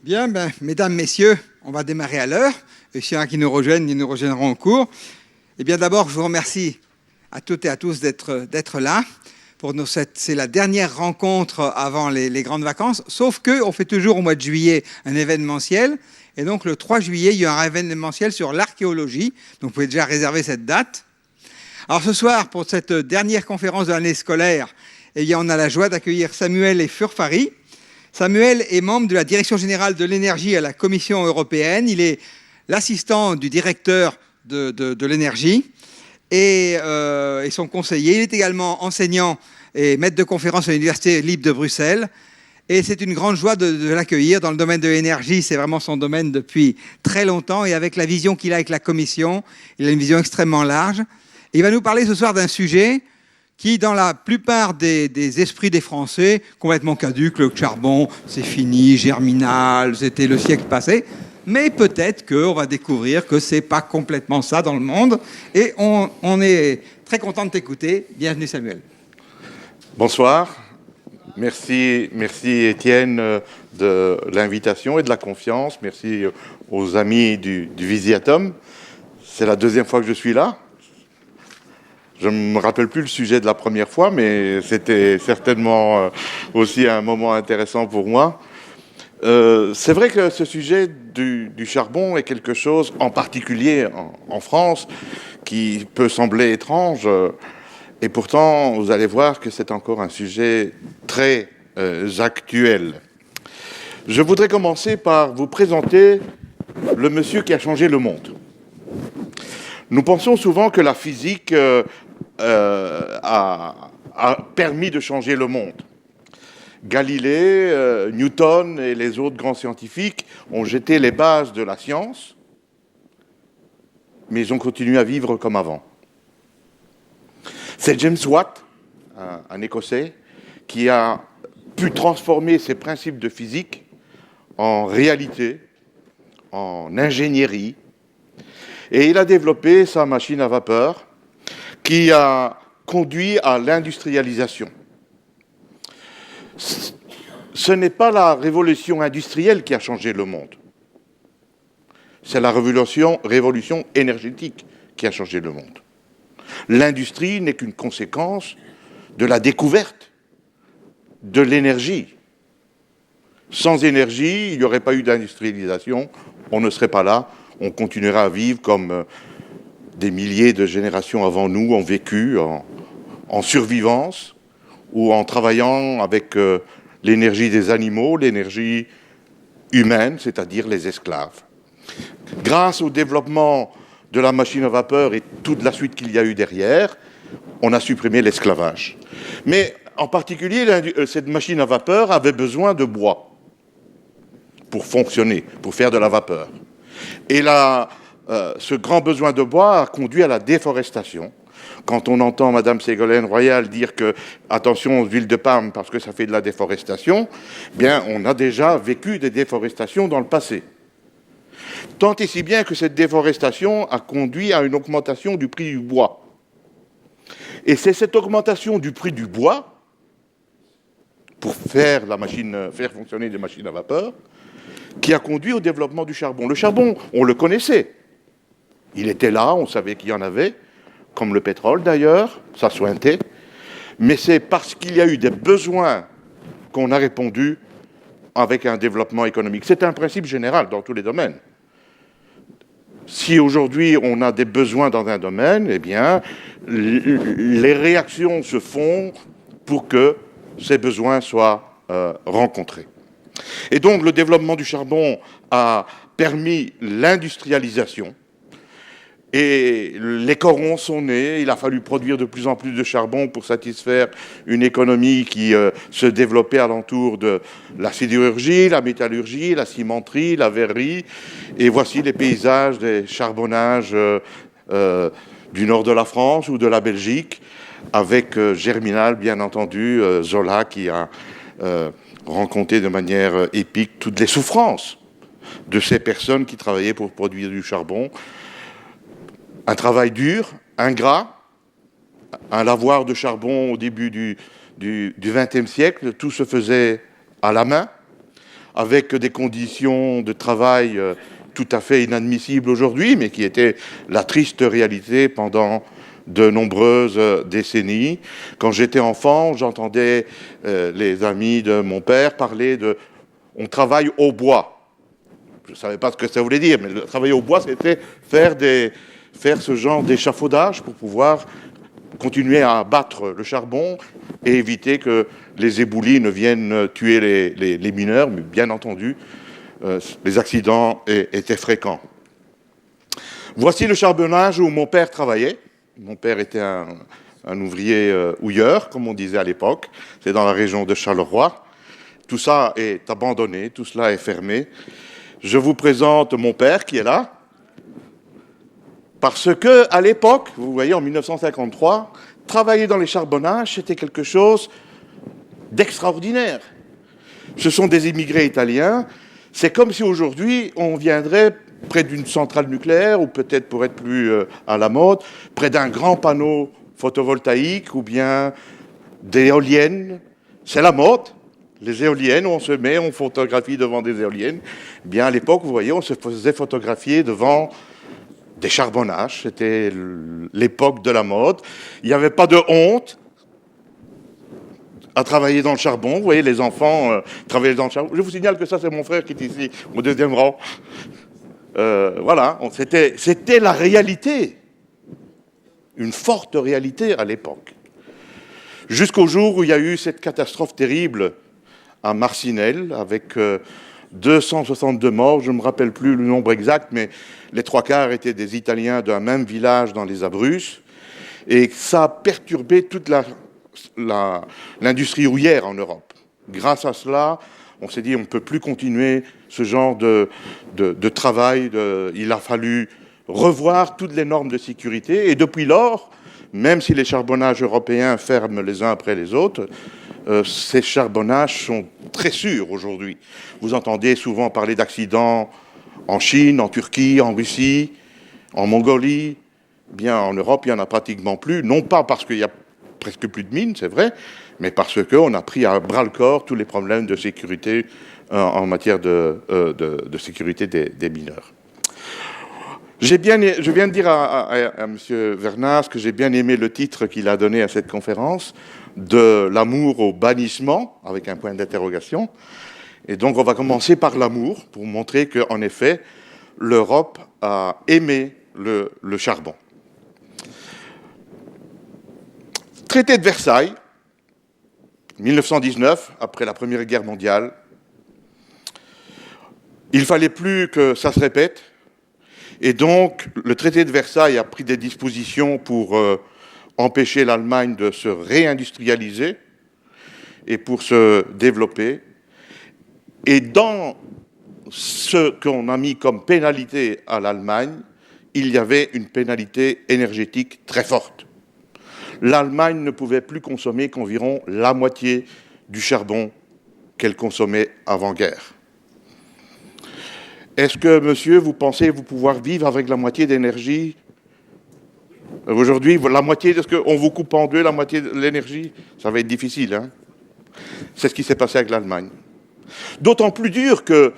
Bien, mesdames, messieurs, on va démarrer à l'heure. Et s'il y en a qui nous rejoignent, ils nous rejoindront en cours. Eh bien, d'abord, je vous remercie à toutes et à tous d'être là. C'est la dernière rencontre avant les grandes vacances, sauf qu'on fait toujours au mois de juillet un événementiel. Et donc, le 3 juillet, il y aura un événementiel sur l'archéologie. Donc, vous pouvez déjà réserver cette date. Alors, ce soir, pour cette dernière conférence de l'année scolaire, eh bien, on a la joie d'accueillir Samuel et Furfari. Samuel est membre de la Direction générale de l'énergie à la Commission européenne. Il est l'assistant du directeur de l'énergie et son conseiller. Il est également enseignant et maître de conférence à l'Université libre de Bruxelles. Et c'est une grande joie de l'accueillir dans le domaine de l'énergie. C'est vraiment son domaine depuis très longtemps. Et avec la vision qu'il a avec la Commission, il a une vision extrêmement large. Et il va nous parler ce soir d'un sujet qui, dans la plupart des esprits des Français, complètement caduque, le charbon, c'est fini, germinal, c'était le siècle passé. Mais peut-être qu'on va découvrir que ce n'est pas complètement ça dans le monde. Et on est très content de t'écouter. Bienvenue Samuel. Bonsoir. Merci Étienne de l'invitation et de la confiance. Merci aux amis du Visiatum. C'est la deuxième fois que je suis là. Je ne me rappelle plus le sujet de la première fois, mais c'était certainement aussi un moment intéressant pour moi. C'est vrai que ce sujet du charbon est quelque chose, en particulier en France, qui peut sembler étrange. Et pourtant, vous allez voir que c'est encore un sujet très actuel. Je voudrais commencer par vous présenter le monsieur qui a changé le monde. Nous pensons souvent que la physique a permis de changer le monde. Galilée, Newton et les autres grands scientifiques ont jeté les bases de la science, mais ils ont continué à vivre comme avant. C'est James Watt, un Écossais, qui a pu transformer ces principes de physique en réalité, en ingénierie, et il a développé sa machine à vapeur qui a conduit à l'industrialisation. Ce n'est pas la révolution industrielle qui a changé le monde. C'est la révolution énergétique qui a changé le monde. L'industrie n'est qu'une conséquence de la découverte de l'énergie. Sans énergie, il n'y aurait pas eu d'industrialisation, on ne serait pas là, on continuera à vivre comme des milliers de générations avant nous ont vécu en survivance ou en travaillant avec l'énergie des animaux, l'énergie humaine, c'est-à-dire les esclaves. Grâce au développement de la machine à vapeur et toute la suite qu'il y a eu derrière, on a supprimé l'esclavage. Mais en particulier, cette machine à vapeur avait besoin de bois pour fonctionner, pour faire de la vapeur. Et ce grand besoin de bois a conduit à la déforestation. Quand on entend Madame Ségolène Royal dire que attention aux huiles de palme parce que ça fait de la déforestation, bien on a déjà vécu des déforestations dans le passé. Tant et si bien que cette déforestation a conduit à une augmentation du prix du bois. Et c'est cette augmentation du prix du bois, pour faire fonctionner des machines à vapeur, qui a conduit au développement du charbon. Le charbon, on le connaissait. Il était là, on savait qu'il y en avait, comme le pétrole d'ailleurs, ça sointait. Mais c'est parce qu'il y a eu des besoins qu'on a répondu avec un développement économique. C'est un principe général dans tous les domaines. Si aujourd'hui on a des besoins dans un domaine, eh bien, les réactions se font pour que ces besoins soient rencontrés. Et donc le développement du charbon a permis l'industrialisation et les corons sont nés, il a fallu produire de plus en plus de charbon pour satisfaire une économie qui se développait alentour de la sidérurgie, la métallurgie, la cimenterie, la verrerie, et voici les paysages des charbonnages du nord de la France ou de la Belgique, avec Germinal, bien entendu, Zola qui a rencontré de manière épique toutes les souffrances de ces personnes qui travaillaient pour produire du charbon. Un travail dur, ingrat, un lavoir de charbon au début du XXe siècle, tout se faisait à la main, avec des conditions de travail tout à fait inadmissibles aujourd'hui, mais qui étaient la triste réalité pendant de nombreuses décennies. Quand j'étais enfant, j'entendais les amis de mon père parler de « on travaille au bois ». Je ne savais pas ce que ça voulait dire, mais travailler au bois, c'était faire ce genre d'échafaudage pour pouvoir continuer à abattre le charbon et éviter que les éboulis ne viennent tuer les mineurs, mais bien entendu, les accidents étaient fréquents. Voici le charbonnage où mon père travaillait. Mon père était un ouvrier houilleur, comme on disait à l'époque. C'est dans la région de Charleroi. Tout ça est abandonné, tout cela est fermé. Je vous présente mon père qui est là. Parce que, à l'époque, vous voyez, en 1953, travailler dans les charbonnages, c'était quelque chose d'extraordinaire. Ce sont des immigrés italiens. C'est comme si aujourd'hui, on viendrait près d'une centrale nucléaire, ou peut-être pour être plus à la mode, près d'un grand panneau photovoltaïque, ou bien d'éoliennes. C'est la mode. Les éoliennes, on se met, on photographie devant des éoliennes. Bien, à l'époque, vous voyez, on se faisait photographier devant des charbonnages, c'était l'époque de la mode. Il n'y avait pas de honte à travailler dans le charbon. Vous voyez, les enfants travaillaient dans le charbon. Je vous signale que ça, c'est mon frère qui est ici, au deuxième rang. Voilà, c'était la réalité. Une forte réalité à l'époque. Jusqu'au jour où il y a eu cette catastrophe terrible à Marcinelle, avec 262 morts, je ne me rappelle plus le nombre exact, mais les trois quarts étaient des Italiens d'un même village dans les Abruzzes, et ça a perturbé toute l'industrie houillère en Europe. Grâce à cela, on s'est dit on ne peut plus continuer ce genre de travail, il a fallu revoir toutes les normes de sécurité, et depuis lors, même si les charbonnages européens ferment les uns après les autres, ces charbonnages sont très sûrs aujourd'hui. Vous entendez souvent parler d'accidents en Chine, en Turquie, en Russie, en Mongolie. Bien, en Europe, il n'y en a pratiquement plus. Non pas parce qu'il y a presque plus de mines, c'est vrai, mais parce qu'on a pris à bras-le-corps tous les problèmes de sécurité en matière de sécurité des mineurs. Je viens de dire à M. Vernas que j'ai bien aimé le titre qu'il a donné à cette conférence, de l'amour au bannissement, avec un point d'interrogation. Et donc on va commencer par l'amour, pour montrer qu'en effet, l'Europe a aimé le charbon. Traité de Versailles, 1919, après la Première Guerre mondiale. Il ne fallait plus que ça se répète. Et donc, le traité de Versailles a pris des dispositions pour empêcher l'Allemagne de se réindustrialiser et pour se développer. Et dans ce qu'on a mis comme pénalité à l'Allemagne, il y avait une pénalité énergétique très forte. L'Allemagne ne pouvait plus consommer qu'environ la moitié du charbon qu'elle consommait avant-guerre. Est-ce que, monsieur, vous pensez vous pouvoir vivre avec la moitié d'énergie? Aujourd'hui, la moitié de ce qu'on vous coupe en deux, la moitié de l'énergie, ça va être difficile, hein? C'est ce qui s'est passé avec l'Allemagne. D'autant plus dur que,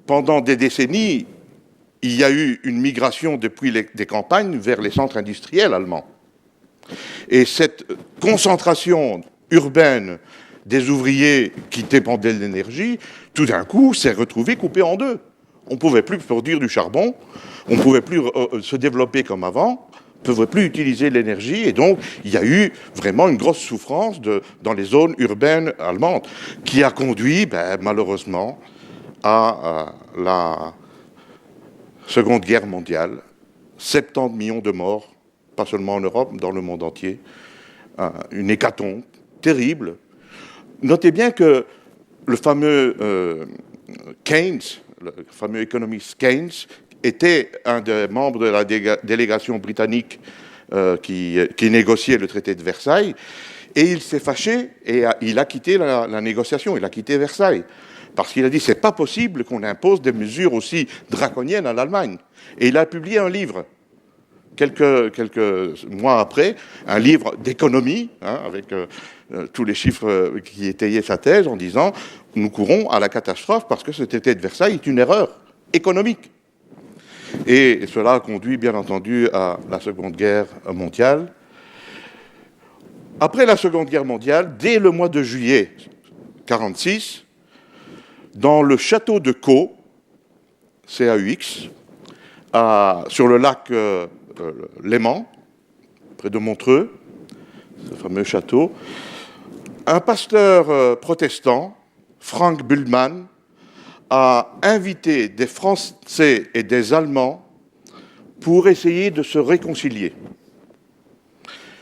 pendant des décennies, il y a eu une migration depuis des campagnes vers les centres industriels allemands. Et cette concentration urbaine des ouvriers qui dépendaient de l'énergie, tout d'un coup, s'est retrouvée coupée en deux. On ne pouvait plus produire du charbon, on ne pouvait plus se développer comme avant, on ne pouvait plus utiliser l'énergie, et donc il y a eu vraiment une grosse souffrance dans les zones urbaines allemandes, qui a conduit, malheureusement, à la Seconde Guerre mondiale, 70 millions de morts, pas seulement en Europe, dans le monde entier, une hécatombe terrible. Notez bien que le fameux Keynes, le fameux économiste Keynes, était un des membres de la délégation britannique qui négociait le traité de Versailles, et il s'est fâché et il a quitté la négociation, il a quitté Versailles, parce qu'il a dit c'est pas possible qu'on impose des mesures aussi draconiennes à l'Allemagne. Et il a publié un livre quelques mois après, un livre d'économie, hein, avec tous les chiffres qui étayaient sa thèse, en disant « Nous courons à la catastrophe parce que ce traité de Versailles est une erreur économique ». Et cela a conduit, bien entendu, à la Seconde Guerre mondiale. Après la Seconde Guerre mondiale, dès le mois de juillet 1946, dans le château de Caux, CAUX, sur le lac Léman, près de Montreux, ce fameux château, un pasteur protestant, Frank Bullmann, a invité des Français et des Allemands pour essayer de se réconcilier.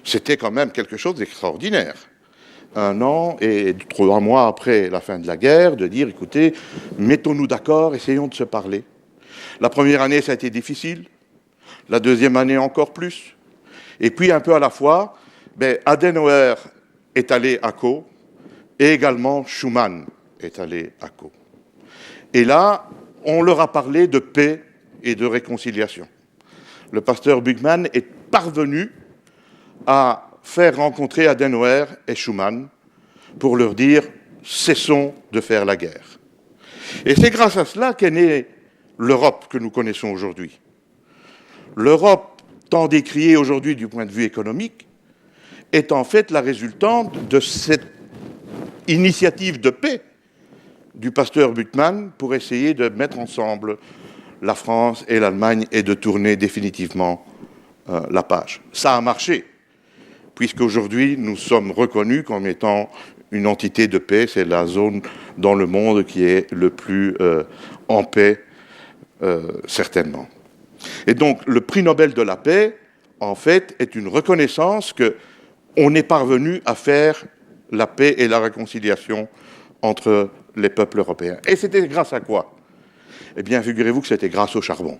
C'était quand même quelque chose d'extraordinaire. 1 an et 3 mois après la fin de la guerre, de dire, écoutez, mettons-nous d'accord, essayons de se parler. La première année, ça a été difficile. La deuxième année, encore plus. Et puis, un peu à la fois, Adenauer est allé à Caux et également Schuman est allé à Caux. Et là, on leur a parlé de paix et de réconciliation. Le pasteur Bullmann est parvenu à faire rencontrer Adenauer et Schuman pour leur dire « cessons de faire la guerre ». Et c'est grâce à cela qu'est née l'Europe que nous connaissons aujourd'hui. L'Europe, tant décriée aujourd'hui du point de vue économique, est en fait la résultante de cette initiative de paix du pasteur Bullmann pour essayer de mettre ensemble la France et l'Allemagne et de tourner définitivement la page. Ça a marché, puisqu'aujourd'hui nous sommes reconnus comme étant une entité de paix. C'est la zone dans le monde qui est le plus en paix, certainement. Et donc le prix Nobel de la paix, en fait, est une reconnaissance qu'on est parvenu à faire la paix et la réconciliation entre les peuples européens. Et c'était grâce à quoi? Eh bien, figurez-vous que c'était grâce au charbon.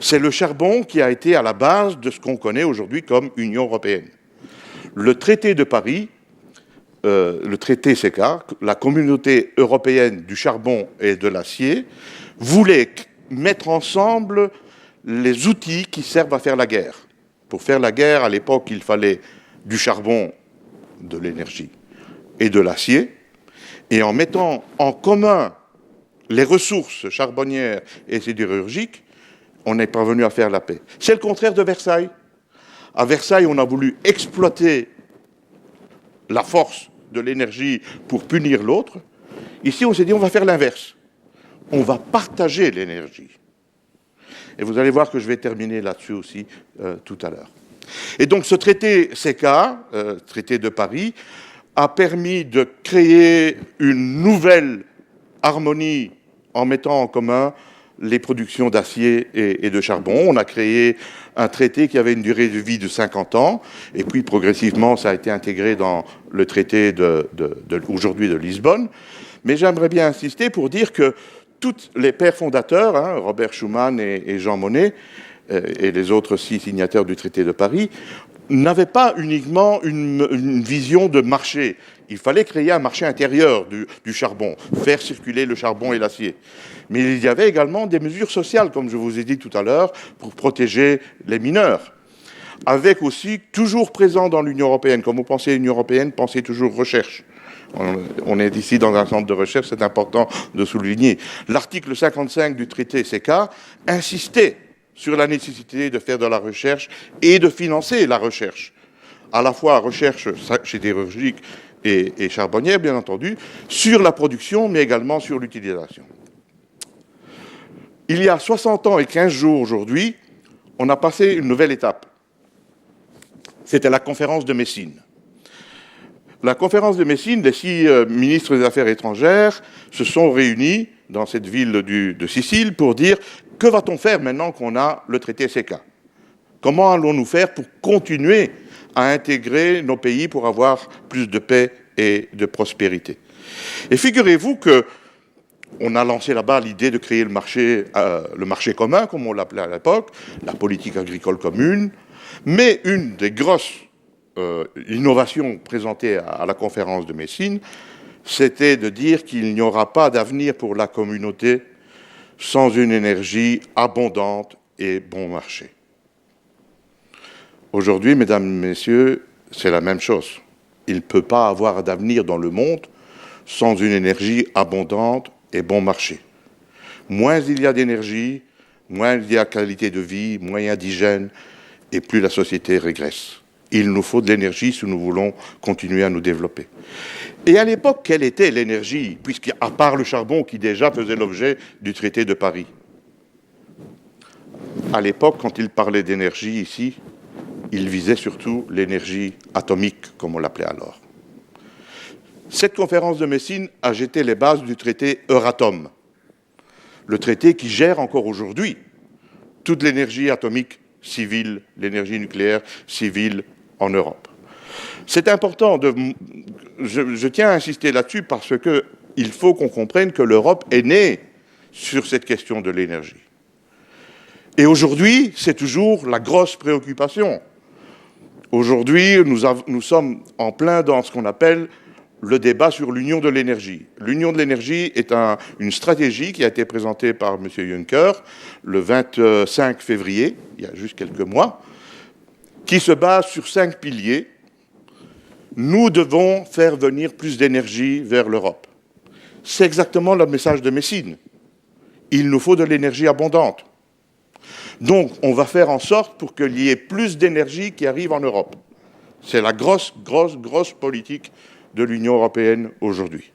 C'est le charbon qui a été à la base de ce qu'on connaît aujourd'hui comme Union européenne. Le traité de Paris, le traité CECA, la communauté européenne du charbon et de l'acier, voulait mettre ensemble les outils qui servent à faire la guerre. Pour faire la guerre, à l'époque, il fallait du charbon, de l'énergie et de l'acier. Et en mettant en commun les ressources charbonnières et sidérurgiques, on est parvenu à faire la paix. C'est le contraire de Versailles. À Versailles, on a voulu exploiter la force de l'énergie pour punir l'autre. Ici, on s'est dit, on va faire l'inverse. On va partager l'énergie. Et vous allez voir que je vais terminer là-dessus aussi tout à l'heure. Et donc, ce traité CECA, traité de Paris, a permis de créer une nouvelle harmonie en mettant en commun les productions d'acier et de charbon. On a créé un traité qui avait une durée de vie de 50 ans, et puis progressivement, ça a été intégré dans le traité aujourd'hui de Lisbonne. Mais j'aimerais bien insister pour dire que tous les pères fondateurs, hein, Robert Schuman et Jean Monnet, et les autres 6 signataires du traité de Paris, n'avaient pas uniquement une vision de marché. Il fallait créer un marché intérieur du charbon, faire circuler le charbon et l'acier. Mais il y avait également des mesures sociales, comme je vous ai dit tout à l'heure, pour protéger les mineurs. Avec aussi, toujours présent dans l'Union européenne, comme vous pensez à l'Union européenne, pensez toujours recherche. On est ici dans un centre de recherche, c'est important de souligner. L'article 55 du traité CECA insistait sur la nécessité de faire de la recherche et de financer la recherche. À la fois recherche sidérurgique et charbonnière, bien entendu, sur la production, mais également sur l'utilisation. Il y a 60 ans et 15 jours aujourd'hui, on a passé une nouvelle étape. C'était la conférence de Messine. La conférence de Messine, les 6 ministres des Affaires étrangères se sont réunis dans cette ville de Sicile pour dire que va-t-on faire maintenant qu'on a le traité CECA? Comment allons-nous faire pour continuer à intégrer nos pays pour avoir plus de paix et de prospérité? Et figurez-vous que on a lancé là-bas l'idée de créer le marché commun, comme on l'appelait à l'époque, la politique agricole commune, mais une des grosses innovations présentées à la conférence de Messine, c'était de dire qu'il n'y aura pas d'avenir pour la communauté sans une énergie abondante et bon marché. Aujourd'hui, mesdames, messieurs, c'est la même chose. Il ne peut pas avoir d'avenir dans le monde sans une énergie abondante et bon marché. Moins il y a d'énergie, moins il y a qualité de vie, moins il y a d'hygiène, et plus la société régresse. Il nous faut de l'énergie si nous voulons continuer à nous développer. Et à l'époque, quelle était l'énergie, puisqu'à part le charbon qui déjà faisait l'objet du traité de Paris? À l'époque, quand il parlait d'énergie ici, il visait surtout l'énergie atomique, comme on l'appelait alors. Cette conférence de Messine a jeté les bases du traité Euratom, le traité qui gère encore aujourd'hui toute l'énergie atomique civile, l'énergie nucléaire civile en Europe. C'est important, je tiens à insister là-dessus parce qu'il faut qu'on comprenne que l'Europe est née sur cette question de l'énergie. Et aujourd'hui, c'est toujours la grosse préoccupation. Aujourd'hui, nous sommes en plein dans ce qu'on appelle le débat sur l'Union de l'énergie. L'Union de l'énergie est une stratégie qui a été présentée par M. Juncker le 25 février, il y a juste quelques mois, qui se base sur 5 piliers. Nous devons faire venir plus d'énergie vers l'Europe. C'est exactement le message de Messine. Il nous faut de l'énergie abondante. Donc, on va faire en sorte pour qu'il y ait plus d'énergie qui arrive en Europe. C'est la grosse politique de l'Union européenne aujourd'hui.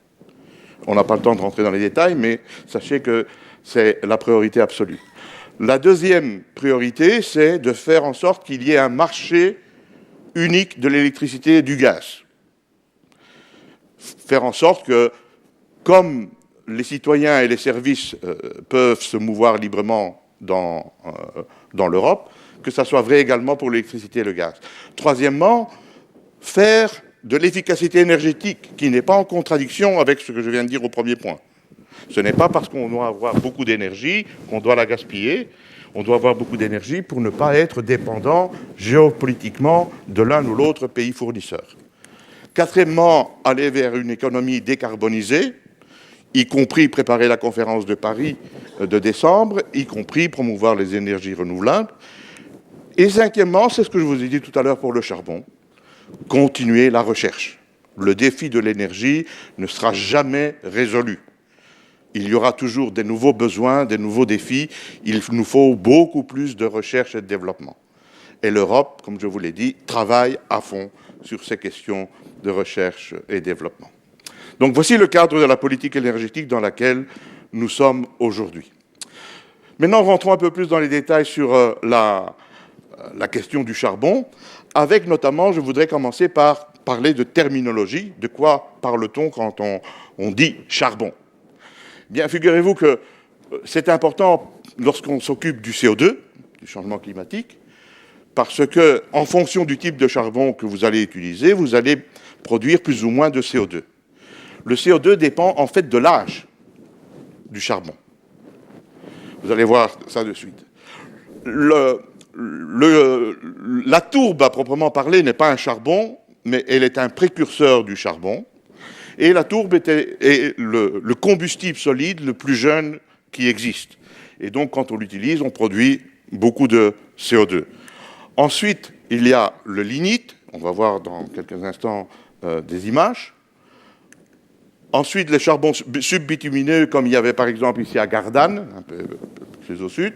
On n'a pas le temps de rentrer dans les détails, mais sachez que c'est la priorité absolue. La deuxième priorité, c'est de faire en sorte qu'il y ait un marché unique de l'électricité et du gaz. Faire en sorte que, comme les citoyens et les services peuvent se mouvoir librement dans l'Europe, que ça soit vrai également pour l'électricité et le gaz. Troisièmement, faire de l'efficacité énergétique qui n'est pas en contradiction avec ce que je viens de dire au premier point. Ce n'est pas parce qu'on doit avoir beaucoup d'énergie qu'on doit la gaspiller. On doit avoir beaucoup d'énergie pour ne pas être dépendant géopolitiquement de l'un ou l'autre pays fournisseur. Quatrièmement, aller vers une économie décarbonisée, y compris préparer la conférence de Paris de décembre, y compris promouvoir les énergies renouvelables. Et cinquièmement, c'est ce que je vous ai dit tout à l'heure pour le charbon, continuer la recherche. Le défi de l'énergie ne sera jamais résolu. Il y aura toujours des nouveaux besoins, des nouveaux défis. Il nous faut beaucoup plus de recherche et de développement. Et l'Europe, comme je vous l'ai dit, travaille à fond sur ces questions de recherche et développement. Donc voici le cadre de la politique énergétique dans laquelle nous sommes aujourd'hui. Maintenant, rentrons un peu plus dans les détails sur la question du charbon, avec notamment, je voudrais commencer par parler de terminologie. De quoi parle-t-on quand on dit charbon? Bien, figurez-vous que c'est important lorsqu'on s'occupe du CO2, du changement climatique, parce que, en fonction du type de charbon que vous allez utiliser, vous allez produire plus ou moins de CO2. Le CO2 dépend en fait de l'âge du charbon. Vous allez voir ça de suite. La tourbe, à proprement parler, n'est pas un charbon, mais elle est un précurseur du charbon. Et la tourbe est le combustible solide le plus jeune qui existe. Et donc, quand on l'utilise, on produit beaucoup de CO2. Ensuite, il y a le lignite. On va voir dans quelques instants des images. Ensuite, les charbons subbitumineux, comme il y avait par exemple ici à Gardanne, un peu plus au sud.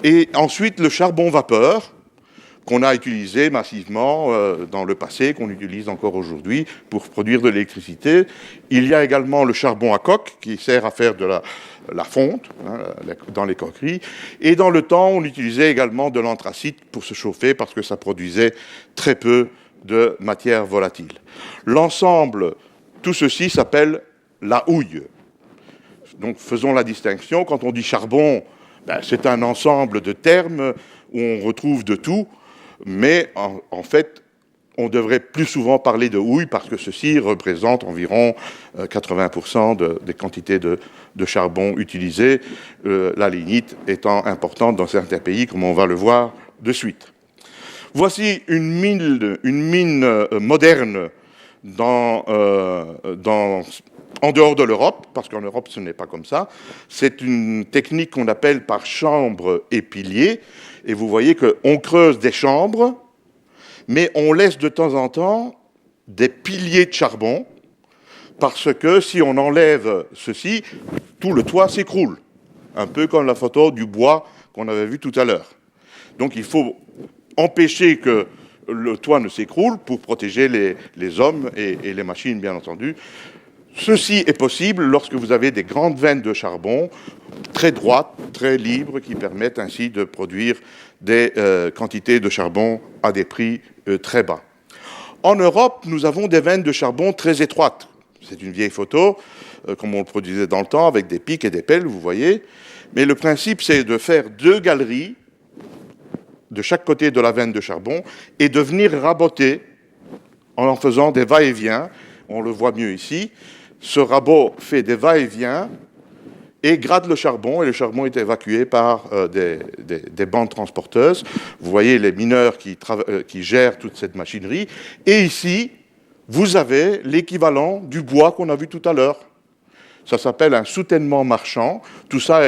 Et ensuite, le charbon vapeur, qu'on a utilisé massivement dans le passé, qu'on utilise encore aujourd'hui pour produire de l'électricité. Il y a également le charbon à coque, qui sert à faire de la fonte dans les coqueries. Et dans le temps, on utilisait également de l'anthracite pour se chauffer, parce que ça produisait très peu de matière volatile. L'ensemble, tout ceci s'appelle la houille. Donc faisons la distinction. Quand on dit charbon, c'est un ensemble de termes où on retrouve de tout, mais en fait, on devrait plus souvent parler de houille parce que ceci représente environ 80% des quantités de charbon utilisées, la lignite étant importante dans certains pays, comme on va le voir de suite. Voici une mine moderne En dehors de l'Europe, parce qu'en Europe ce n'est pas comme ça, c'est une technique qu'on appelle par chambre et pilier. Et vous voyez qu'on creuse des chambres, mais on laisse de temps en temps des piliers de charbon, parce que si on enlève ceci, tout le toit s'écroule. Un peu comme la photo du bois qu'on avait vu tout à l'heure. Donc il faut empêcher que le toit ne s'écroule pour protéger les hommes et les machines, bien entendu. Ceci est possible lorsque vous avez des grandes veines de charbon très droites, très libres, qui permettent ainsi de produire des quantités de charbon à des prix très bas. En Europe, nous avons des veines de charbon très étroites. C'est une vieille photo, comme on le produisait dans le temps, avec des pics et des pelles, vous voyez. Mais le principe, c'est de faire 2 galeries de chaque côté de la veine de charbon et de venir raboter en faisant des va-et-vient. On le voit mieux ici. Ce rabot fait des va-et-vient et gratte le charbon, et le charbon est évacué par des bandes transporteuses. Vous voyez les mineurs qui gèrent toute cette machinerie. Et ici, vous avez l'équivalent du bois qu'on a vu tout à l'heure. Ça s'appelle un soutènement marchand. Tout ça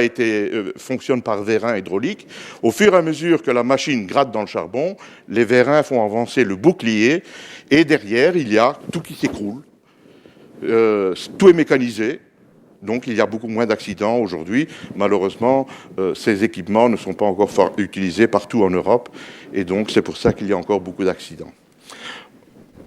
fonctionne par vérin hydraulique. Au fur et à mesure que la machine gratte dans le charbon, les vérins font avancer le bouclier, et derrière, il y a tout qui s'écroule. Tout est mécanisé, donc il y a beaucoup moins d'accidents aujourd'hui. Malheureusement, ces équipements ne sont pas encore utilisés partout en Europe, et donc c'est pour ça qu'il y a encore beaucoup d'accidents.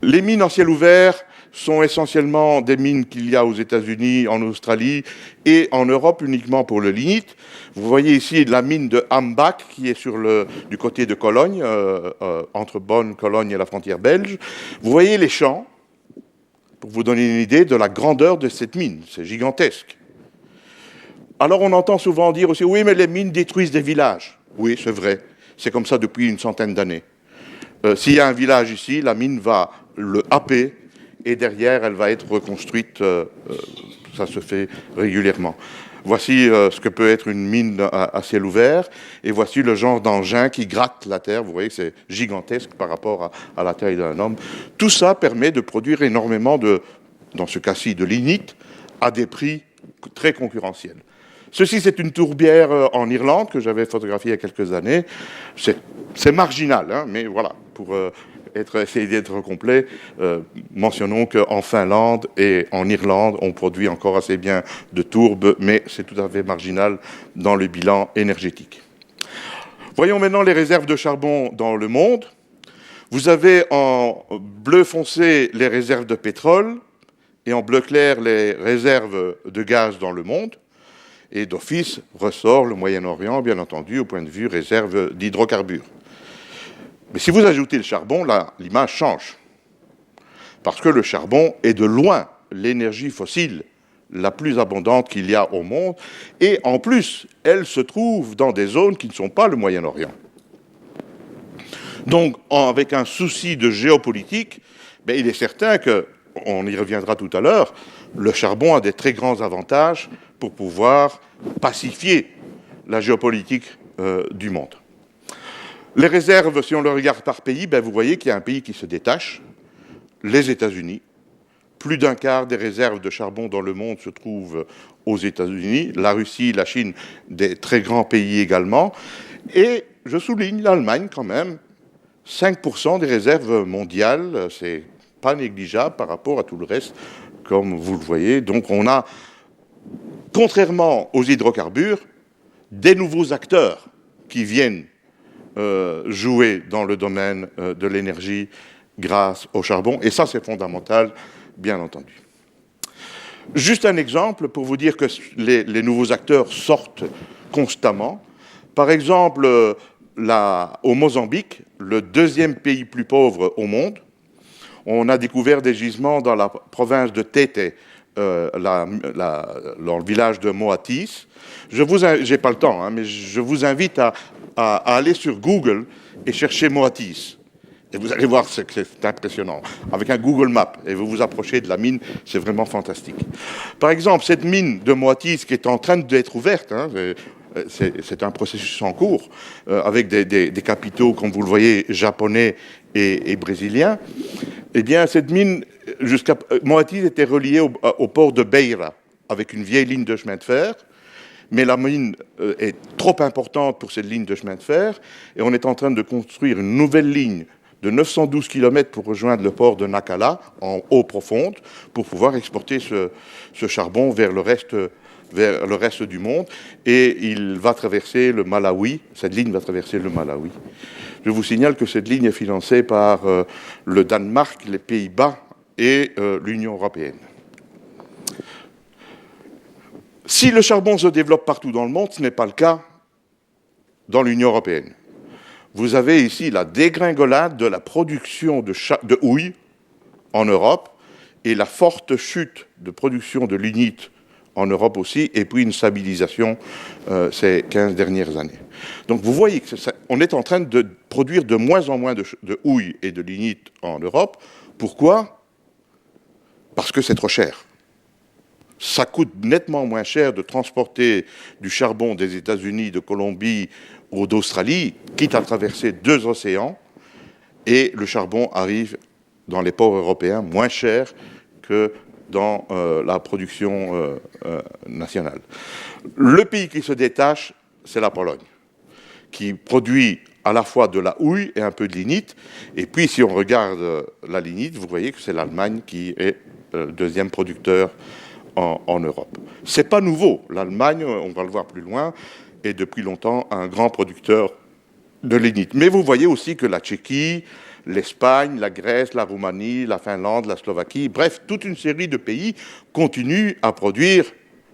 Les mines en ciel ouvert sont essentiellement des mines qu'il y a aux États-Unis, en Australie et en Europe uniquement pour le lignite. Vous voyez ici la mine de Hambach qui est du côté de Cologne, entre Bonn, Cologne et la frontière belge. Vous voyez les champs. Pour vous donner une idée de la grandeur de cette mine, c'est gigantesque. Alors on entend souvent dire aussi, oui, mais les mines détruisent des villages. Oui, c'est vrai, c'est comme ça depuis une centaine d'années. S'il y a un village ici, la mine va le happer, et derrière, elle va être reconstruite, ça se fait régulièrement. Voici ce que peut être une mine à ciel ouvert, et voici le genre d'engin qui gratte la terre. Vous voyez que c'est gigantesque par rapport à la taille d'un homme. Tout ça permet de produire énormément dans ce cas-ci, de lignite, à des prix très concurrentiels. Ceci, c'est une tourbière en Irlande que j'avais photographiée il y a quelques années. C'est marginal, hein, mais voilà, pour essayer d'être complet, mentionnons qu'en Finlande et en Irlande, on produit encore assez bien de tourbes, mais c'est tout à fait marginal dans le bilan énergétique. Voyons maintenant les réserves de charbon dans le monde. Vous avez en bleu foncé les réserves de pétrole et en bleu clair les réserves de gaz dans le monde. Et d'office ressort le Moyen-Orient, bien entendu, au point de vue réserve d'hydrocarbures. Mais si vous ajoutez le charbon, là, l'image change. Parce que le charbon est de loin l'énergie fossile la plus abondante qu'il y a au monde. Et en plus, elle se trouve dans des zones qui ne sont pas le Moyen-Orient. Donc, avec un souci de géopolitique, il est certain que, on y reviendra tout à l'heure, le charbon a des très grands avantages pour pouvoir pacifier la géopolitique du monde. Les réserves, si on le regarde par pays, vous voyez qu'il y a un pays qui se détache, les États-Unis. Plus d'un quart des réserves de charbon dans le monde se trouvent aux États-Unis, la Russie, la Chine, des très grands pays également. Et je souligne l'Allemagne quand même, 5% des réserves mondiales, c'est pas négligeable par rapport à tout le reste, comme vous le voyez. Donc on a, contrairement aux hydrocarbures, des nouveaux acteurs qui viennent jouer dans le domaine de l'énergie grâce au charbon. Et ça, c'est fondamental, bien entendu. Juste un exemple pour vous dire que les nouveaux acteurs sortent constamment. Par exemple, au Mozambique, le deuxième pays plus pauvre au monde, on a découvert des gisements dans la province de Tete, dans le village de Moatis. J'ai pas le temps, hein, mais je vous invite à aller sur Google et chercher Moatis. Et vous allez voir, c'est impressionnant. Avec un Google Maps, et vous vous approchez de la mine, c'est vraiment fantastique. Par exemple, cette mine de Moatis qui est en train d'être ouverte, hein, c'est un processus en cours, avec des capitaux, comme vous le voyez, japonais et brésiliens. Eh bien, cette mine, jusqu'à Moatize était reliée au port de Beira, avec une vieille ligne de chemin de fer. Mais la mine est trop importante pour cette ligne de chemin de fer, et on est en train de construire une nouvelle ligne de 912 km pour rejoindre le port de Nacala, en eau profonde, pour pouvoir exporter ce charbon vers le reste du monde. Et il va traverser le Malawi, cette ligne va traverser le Malawi. Je vous signale que cette ligne est financée par le Danemark, les Pays-Bas et l'Union européenne. Si le charbon se développe partout dans le monde, ce n'est pas le cas dans l'Union européenne. Vous avez ici la dégringolade de la production de houille en Europe et la forte chute de production de lignite en Europe aussi, et puis une stabilisation ces 15 dernières années. Donc vous voyez qu'on est en train de produire de moins en moins de houille et de lignite en Europe. Pourquoi ? Parce que c'est trop cher. Ça coûte nettement moins cher de transporter du charbon des États-Unis, de Colombie ou d'Australie, quitte à traverser 2 océans, et le charbon arrive dans les ports européens moins cher que dans la production nationale. Le pays qui se détache, c'est la Pologne, qui produit à la fois de la houille et un peu de lignite. Et puis, si on regarde la lignite, vous voyez que c'est l'Allemagne qui est le deuxième producteur en Europe. Ce n'est pas nouveau. L'Allemagne, on va le voir plus loin, est depuis longtemps un grand producteur de lignite. Mais vous voyez aussi que la Tchéquie, l'Espagne, la Grèce, la Roumanie, la Finlande, la Slovaquie, bref, toute une série de pays continuent à produire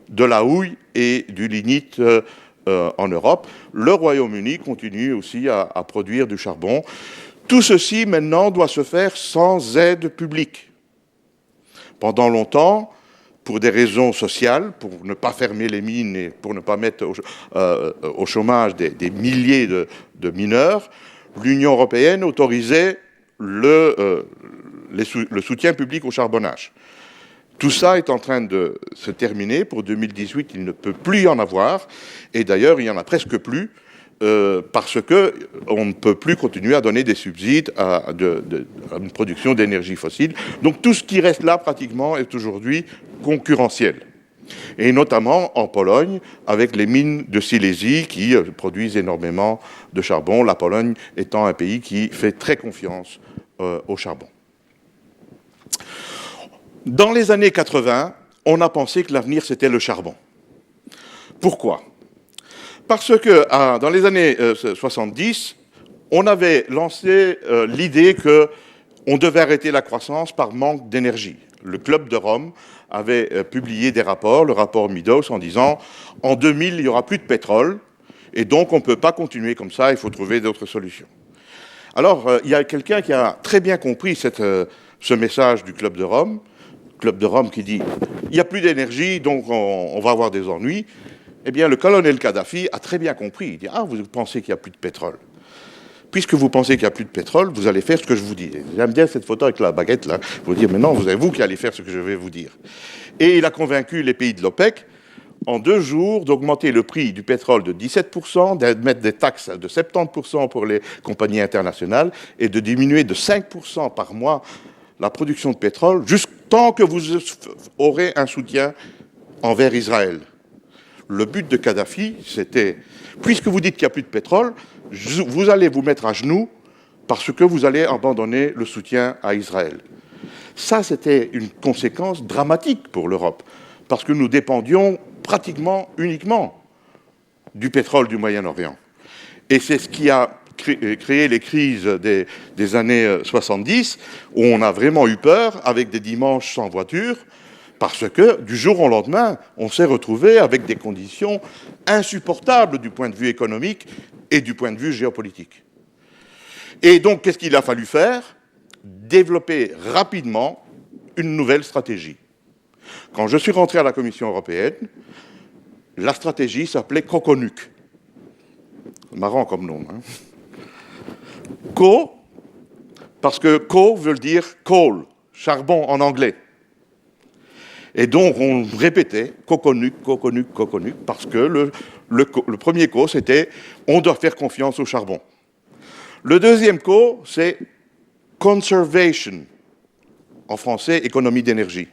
de la houille et du lignite en Europe. Le Royaume-Uni continue aussi à produire du charbon. Tout ceci, maintenant, doit se faire sans aide publique. Pendant longtemps, pour des raisons sociales, pour ne pas fermer les mines et pour ne pas mettre au chômage des milliers de mineurs, l'Union européenne autorisait le soutien public au charbonnage. Tout ça est en train de se terminer. Pour 2018, il ne peut plus y en avoir. Et d'ailleurs, il n'y en a presque plus, parce qu'on ne peut plus continuer à donner des subsides à une production d'énergie fossile. Donc tout ce qui reste là, pratiquement, est aujourd'hui concurrentiel. Et notamment en Pologne, avec les mines de Silésie qui produisent énormément de charbon, la Pologne étant un pays qui fait très confiance au charbon. Dans les années 80, on a pensé que l'avenir, c'était le charbon. Pourquoi ? Parce que dans les années 70, on avait lancé l'idée qu'on devait arrêter la croissance par manque d'énergie. Le Club de Rome avait publié des rapports, le rapport Meadows, en disant « En 2000, il n'y aura plus de pétrole, et donc on ne peut pas continuer comme ça, il faut trouver d'autres solutions. » Alors, il y a quelqu'un qui a très bien compris ce message du Club de Rome qui dit « Il n'y a plus d'énergie, donc on va avoir des ennuis. » Eh bien, le colonel Kadhafi a très bien compris. Il dit « Ah, vous pensez qu'il n'y a plus de pétrole. Puisque vous pensez qu'il n'y a plus de pétrole, vous allez faire ce que je vous dis. » J'aime bien cette photo avec la baguette, là. Vous dire « Mais non, vous qui allez faire ce que je vais vous dire. » Et il a convaincu les pays de l'OPEC, en 2 jours, d'augmenter le prix du pétrole de 17%, de mettre des taxes de 70% pour les compagnies internationales et de diminuer de 5% par mois la production de pétrole, jusqu'à tant que vous aurez un soutien envers Israël. Le but de Kadhafi, c'était, puisque vous dites qu'il n'y a plus de pétrole, vous allez vous mettre à genoux parce que vous allez abandonner le soutien à Israël. Ça, c'était une conséquence dramatique pour l'Europe, parce que nous dépendions pratiquement uniquement du pétrole du Moyen-Orient. Et c'est ce qui a créé les crises des années 70, où on a vraiment eu peur, avec des dimanches sans voiture, parce que du jour au lendemain, on s'est retrouvé avec des conditions insupportables du point de vue économique et du point de vue géopolitique. Et donc, qu'est-ce qu'il a fallu faire ? Développer rapidement une nouvelle stratégie. Quand je suis rentré à la Commission européenne, la stratégie s'appelait Coconut. Marrant comme nom, hein. Co, parce que co veut dire coal, charbon en anglais. Et donc on répétait Coconut, Coconut, Coconut, parce que le premier co, c'était on doit faire confiance au charbon. Le deuxième co, c'est conservation, en français, économie d'énergie.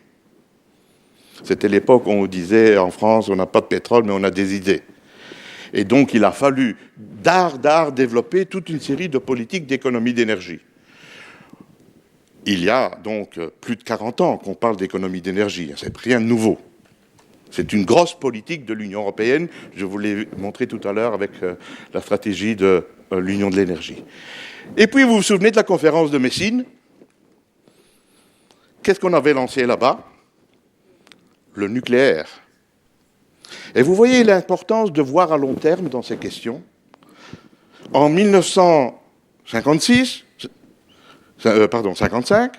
C'était l'époque où on disait en France, on n'a pas de pétrole, mais on a des idées. Et donc, il a fallu d'art développer toute une série de politiques d'économie d'énergie. Il y a donc plus de 40 ans qu'on parle d'économie d'énergie. C'est rien de nouveau. C'est une grosse politique de l'Union européenne. Je vous l'ai montré tout à l'heure avec la stratégie de l'Union de l'énergie. Et puis, vous vous souvenez de la conférence de Messine? Qu'est-ce qu'on avait lancé là-bas? Le nucléaire. Et vous voyez l'importance de voir à long terme dans ces questions. En 1955,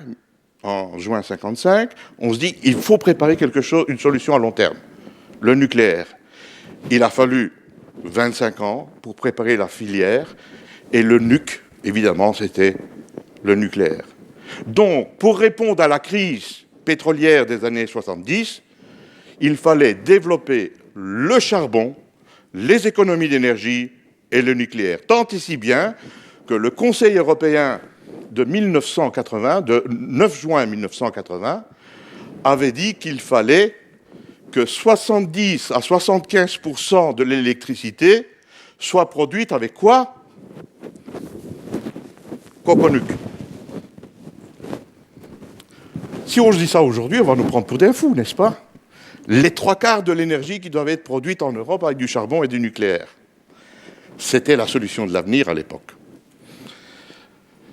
en juin 1955, on se dit qu'il faut préparer quelque chose, une solution à long terme, le nucléaire. Il a fallu 25 ans pour préparer la filière, et le nuc, évidemment, c'était le nucléaire. Donc, pour répondre à la crise pétrolière des années 70, il fallait développer le charbon, les économies d'énergie et le nucléaire. Tant et si bien que le Conseil européen de 1980, de 9 juin 1980, avait dit qu'il fallait que 70 à 75% de l'électricité soit produite avec quoi? Coconuc. Si on se dit ça aujourd'hui, on va nous prendre pour des fous, n'est-ce pas? Les 3/4 de l'énergie qui doivent être produite en Europe avec du charbon et du nucléaire. C'était la solution de l'avenir à l'époque.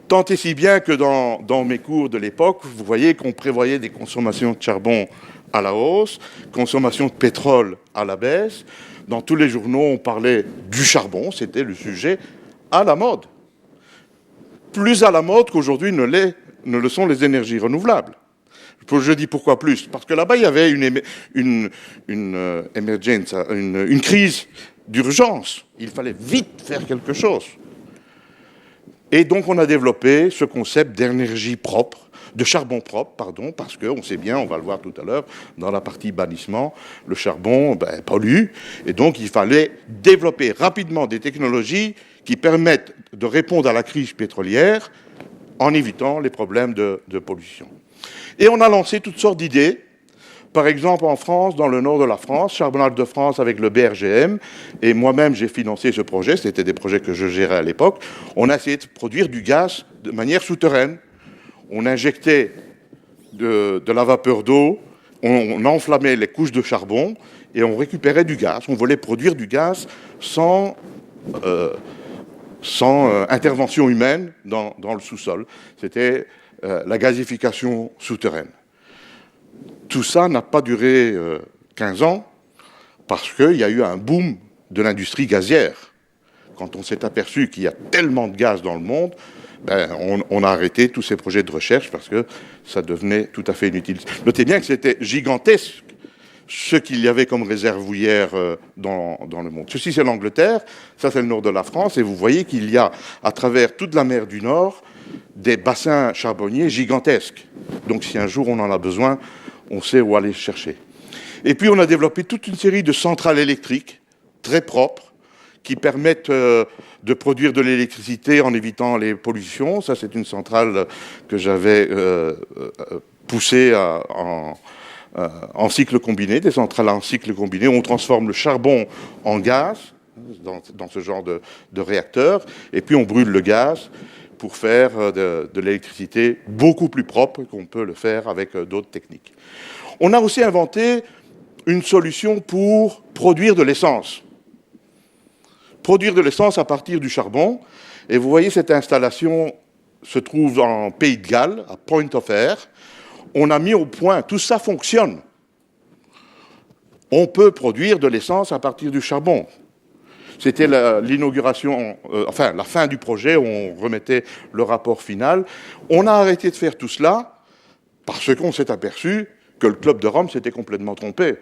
Tant et si bien que dans mes cours de l'époque, vous voyez qu'on prévoyait des consommations de charbon à la hausse, consommation de pétrole à la baisse. Dans tous les journaux, on parlait du charbon, c'était le sujet à la mode. Plus à la mode qu'aujourd'hui ne le sont les énergies renouvelables. Je dis pourquoi plus? Parce que là-bas, il y avait une crise d'urgence. Il fallait vite faire quelque chose. Et donc, on a développé ce concept d'énergie propre, de charbon propre, pardon, parce qu'on sait bien, on va le voir tout à l'heure, dans la partie bannissement, le charbon pollue. Et donc, il fallait développer rapidement des technologies qui permettent de répondre à la crise pétrolière en évitant les problèmes de pollution. Et on a lancé toutes sortes d'idées. Par exemple, en France, dans le nord de la France, Charbonnages de France avec le BRGM, et moi-même j'ai financé ce projet, c'était des projets que je gérais à l'époque, on a essayé de produire du gaz de manière souterraine. On injectait de la vapeur d'eau, on enflammait les couches de charbon, et on récupérait du gaz. On voulait produire du gaz sans intervention humaine dans le sous-sol. C'était la gazification souterraine. Tout ça n'a pas duré 15 ans parce qu'il y a eu un boom de l'industrie gazière. Quand on s'est aperçu qu'il y a tellement de gaz dans le monde, on a arrêté tous ces projets de recherche parce que ça devenait tout à fait inutile. Notez bien que c'était gigantesque ce qu'il y avait comme réservoirs dans le monde. Ceci, c'est l'Angleterre, ça, c'est le nord de la France, et vous voyez qu'il y a, à travers toute la mer du Nord, des bassins charbonniers gigantesques. Donc, si un jour on en a besoin, on sait où aller chercher. Et puis, on a développé toute une série de centrales électriques très propres qui permettent de produire de l'électricité en évitant les pollutions. Ça, c'est une centrale que j'avais poussée en cycle combiné, des centrales en cycle combiné. On transforme le charbon en gaz dans ce genre de réacteur, et puis on brûle le gaz pour faire de l'électricité beaucoup plus propre qu'on peut le faire avec d'autres techniques. On a aussi inventé une solution pour produire de l'essence. Produire de l'essence à partir du charbon. Et vous voyez, cette installation se trouve en Pays de Galles, à Point of Air. On a mis au point, tout ça fonctionne. On peut produire de l'essence à partir du charbon. C'était l'inauguration, la fin du projet, où on remettait le rapport final. On a arrêté de faire tout cela parce qu'on s'est aperçu que le Club de Rome s'était complètement trompé.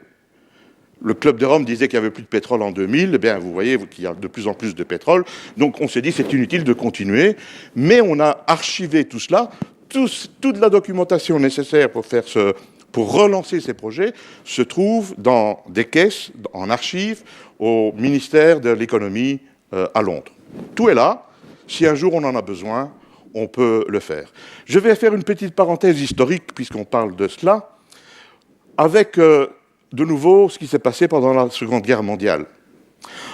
Le Club de Rome disait qu'il n'y avait plus de pétrole en 2000. Eh bien, vous voyez qu'il y a de plus en plus de pétrole. Donc, on s'est dit que c'est inutile de continuer. Mais on a archivé tout cela. Toute la documentation nécessaire pour relancer ces projets se trouve dans des caisses, en archives, au ministère de l'économie à Londres. Tout est là. Si un jour on en a besoin, on peut le faire. Je vais faire une petite parenthèse historique, puisqu'on parle de cela, avec de nouveau ce qui s'est passé pendant la Seconde Guerre mondiale.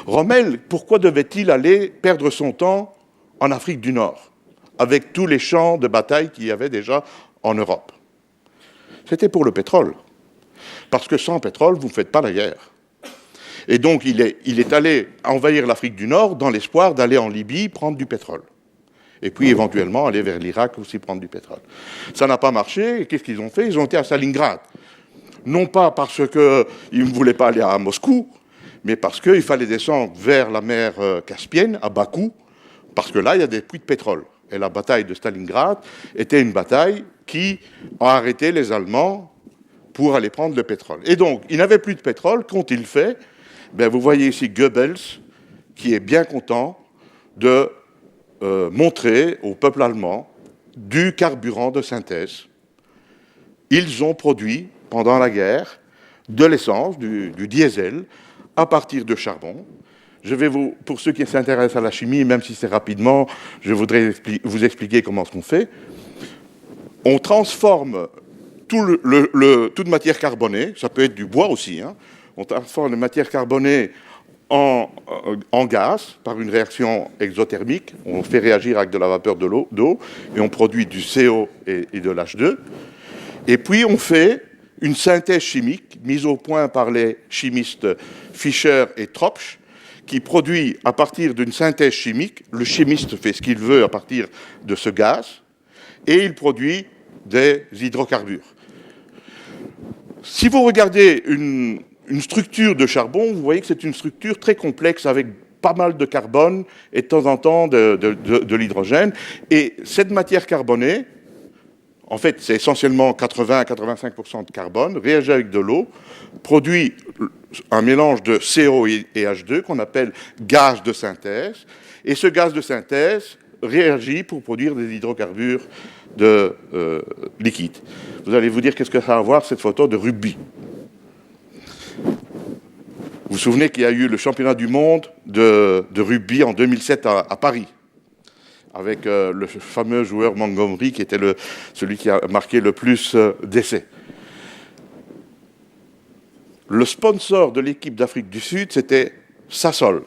Rommel, pourquoi devait-il aller perdre son temps en Afrique du Nord, avec tous les champs de bataille qu'il y avait déjà en Europe? C'était pour le pétrole. Parce que sans pétrole, vous ne faites pas la guerre. Et donc, il est allé envahir l'Afrique du Nord dans l'espoir d'aller en Libye prendre du pétrole. Et puis, éventuellement, aller vers l'Irak aussi prendre du pétrole. Ça n'a pas marché. Et qu'est-ce qu'ils ont fait? Ils ont été à Stalingrad. Non pas parce qu'ils ne voulaient pas aller à Moscou, mais parce qu'il fallait descendre vers la mer Caspienne, à Bakou, parce que là, il y a des puits de pétrole. Et la bataille de Stalingrad était une bataille qui a arrêté les Allemands pour aller prendre le pétrole. Et donc, ils n'avaient plus de pétrole. Qu'ont-ils fait? Ben, vous voyez ici Goebbels, qui est bien content de montrer au peuple allemand du carburant de synthèse. Ils ont produit, pendant la guerre, de l'essence, du diesel, à partir de charbon. Je vais pour ceux qui s'intéressent à la chimie, même si c'est rapidement, je voudrais vous expliquer comment on fait. On transforme toute matière carbonée, ça peut être du bois aussi, hein. On transforme la matière carbonée en gaz par une réaction exothermique. On fait réagir avec de la vapeur d'eau et on produit du CO et de l'H2. Et puis on fait une synthèse chimique mise au point par les chimistes Fischer et Tropsch, qui produit à partir d'une synthèse chimique, le chimiste fait ce qu'il veut à partir de ce gaz, et il produit des hydrocarbures. Si vous regardez une structure de charbon, vous voyez que c'est une structure très complexe avec pas mal de carbone et de temps en temps de l'hydrogène. Et cette matière carbonée, en fait, c'est essentiellement 80 à 85% de carbone, réagit avec de l'eau, produit un mélange de CO et H2 qu'on appelle gaz de synthèse. Et ce gaz de synthèse réagit pour produire des hydrocarbures liquides. Vous allez vous dire qu'est-ce que ça va avoir, cette photo de rugby. Vous vous souvenez qu'il y a eu le championnat du monde de rugby en 2007 à Paris, avec le fameux joueur Montgomery, qui était celui qui a marqué le plus d'essais. Le sponsor de l'équipe d'Afrique du Sud, c'était Sasol.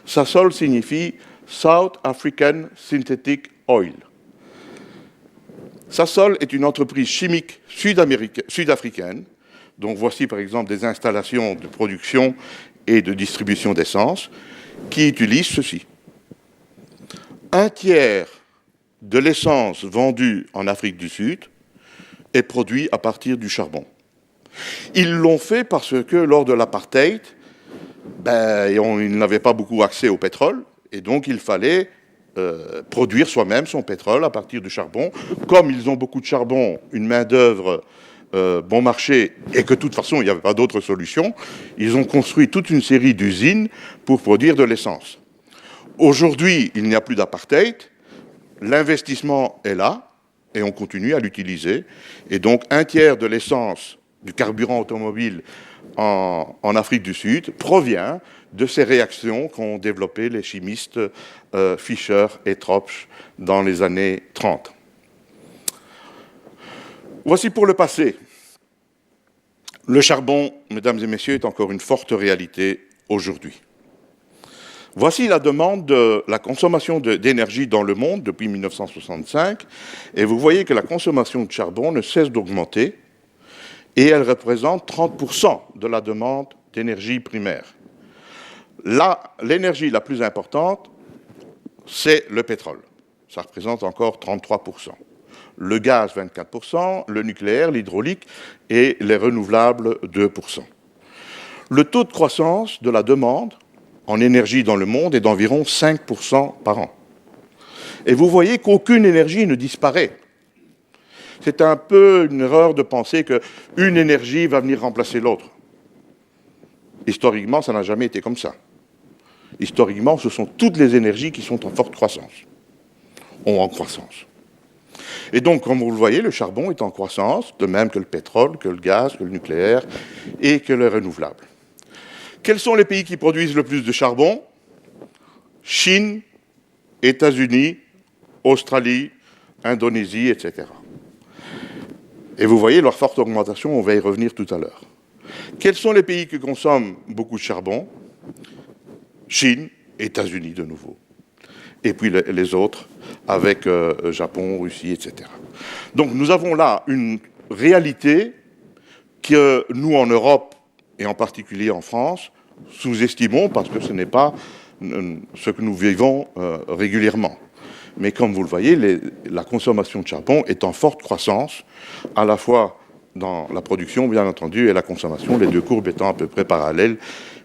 Sasol signifie South African Synthetic Oil. Sasol est une entreprise chimique sud-africaine. Donc voici par exemple des installations de production et de distribution d'essence qui utilisent ceci. Un tiers de l'essence vendue en Afrique du Sud est produit à partir du charbon. Ils l'ont fait parce que lors de l'apartheid, ils n'avaient pas beaucoup accès au pétrole et donc il fallait produire soi-même son pétrole à partir du charbon. Comme ils ont beaucoup de charbon, une main-d'œuvre bon marché, et que de toute façon, il n'y avait pas d'autre solution, ils ont construit toute une série d'usines pour produire de l'essence. Aujourd'hui, il n'y a plus d'apartheid, l'investissement est là, et on continue à l'utiliser. Et donc, un tiers de l'essence du carburant automobile en Afrique du Sud provient de ces réactions qu'ont développées les chimistes Fischer et Tropsch dans les années 30. Voici pour le passé. Le charbon, mesdames et messieurs, est encore une forte réalité aujourd'hui. Voici la demande de la consommation d'énergie dans le monde depuis 1965. Et vous voyez que la consommation de charbon ne cesse d'augmenter et elle représente 30% de la demande d'énergie primaire. Là, l'énergie la plus importante, c'est le pétrole. Ça représente encore 33%. Le gaz, 24%, le nucléaire, l'hydraulique et les renouvelables, 2%. Le taux de croissance de la demande en énergie dans le monde est d'environ 5% par an. Et vous voyez qu'aucune énergie ne disparaît. C'est un peu une erreur de penser qu'une énergie va venir remplacer l'autre. Historiquement, ça n'a jamais été comme ça. Historiquement, ce sont toutes les énergies qui sont en forte croissance, ou en croissance. Et donc, comme vous le voyez, le charbon est en croissance, de même que le pétrole, que le gaz, que le nucléaire et que le renouvelable. Quels sont les pays qui produisent le plus de charbon? Chine, États-Unis, Australie, Indonésie, etc. Et vous voyez leur forte augmentation, on va y revenir tout à l'heure. Quels sont les pays qui consomment beaucoup de charbon? Chine, États-Unis de nouveau. Et puis les autres, avec Japon, Russie, etc. Donc nous avons là une réalité que nous, en Europe, et en particulier en France, sous-estimons parce que ce n'est pas ce que nous vivons régulièrement. Mais comme vous le voyez, la consommation de charbon est en forte croissance, à la fois dans la production, bien entendu, et la consommation, les deux courbes étant à peu près parallèles,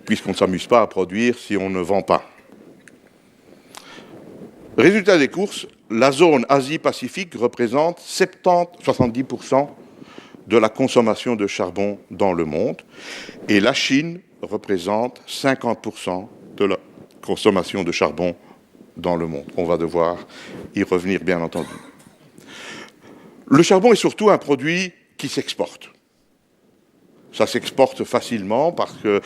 puisqu'on ne s'amuse pas à produire si on ne vend pas. Résultat des courses, la zone Asie-Pacifique représente 70% de la consommation de charbon dans le monde, et la Chine représente 50% de la consommation de charbon dans le monde. On va devoir y revenir, bien entendu. Le charbon est surtout un produit qui s'exporte. Ça s'exporte facilement parce que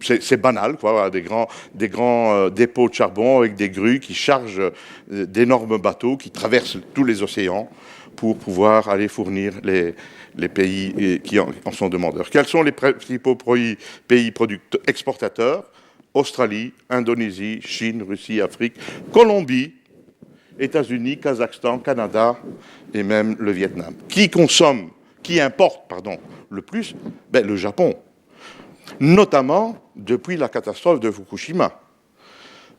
c'est banal, quoi, des grands dépôts de charbon avec des grues qui chargent d'énormes bateaux qui traversent tous les océans pour pouvoir aller fournir les pays qui en sont demandeurs. Quels sont les principaux pays exportateurs? Australie, Indonésie, Chine, Russie, Afrique, Colombie, États-Unis, Kazakhstan, Canada et même le Vietnam. Qui importe le plus? Le Japon. Notamment depuis la catastrophe de Fukushima.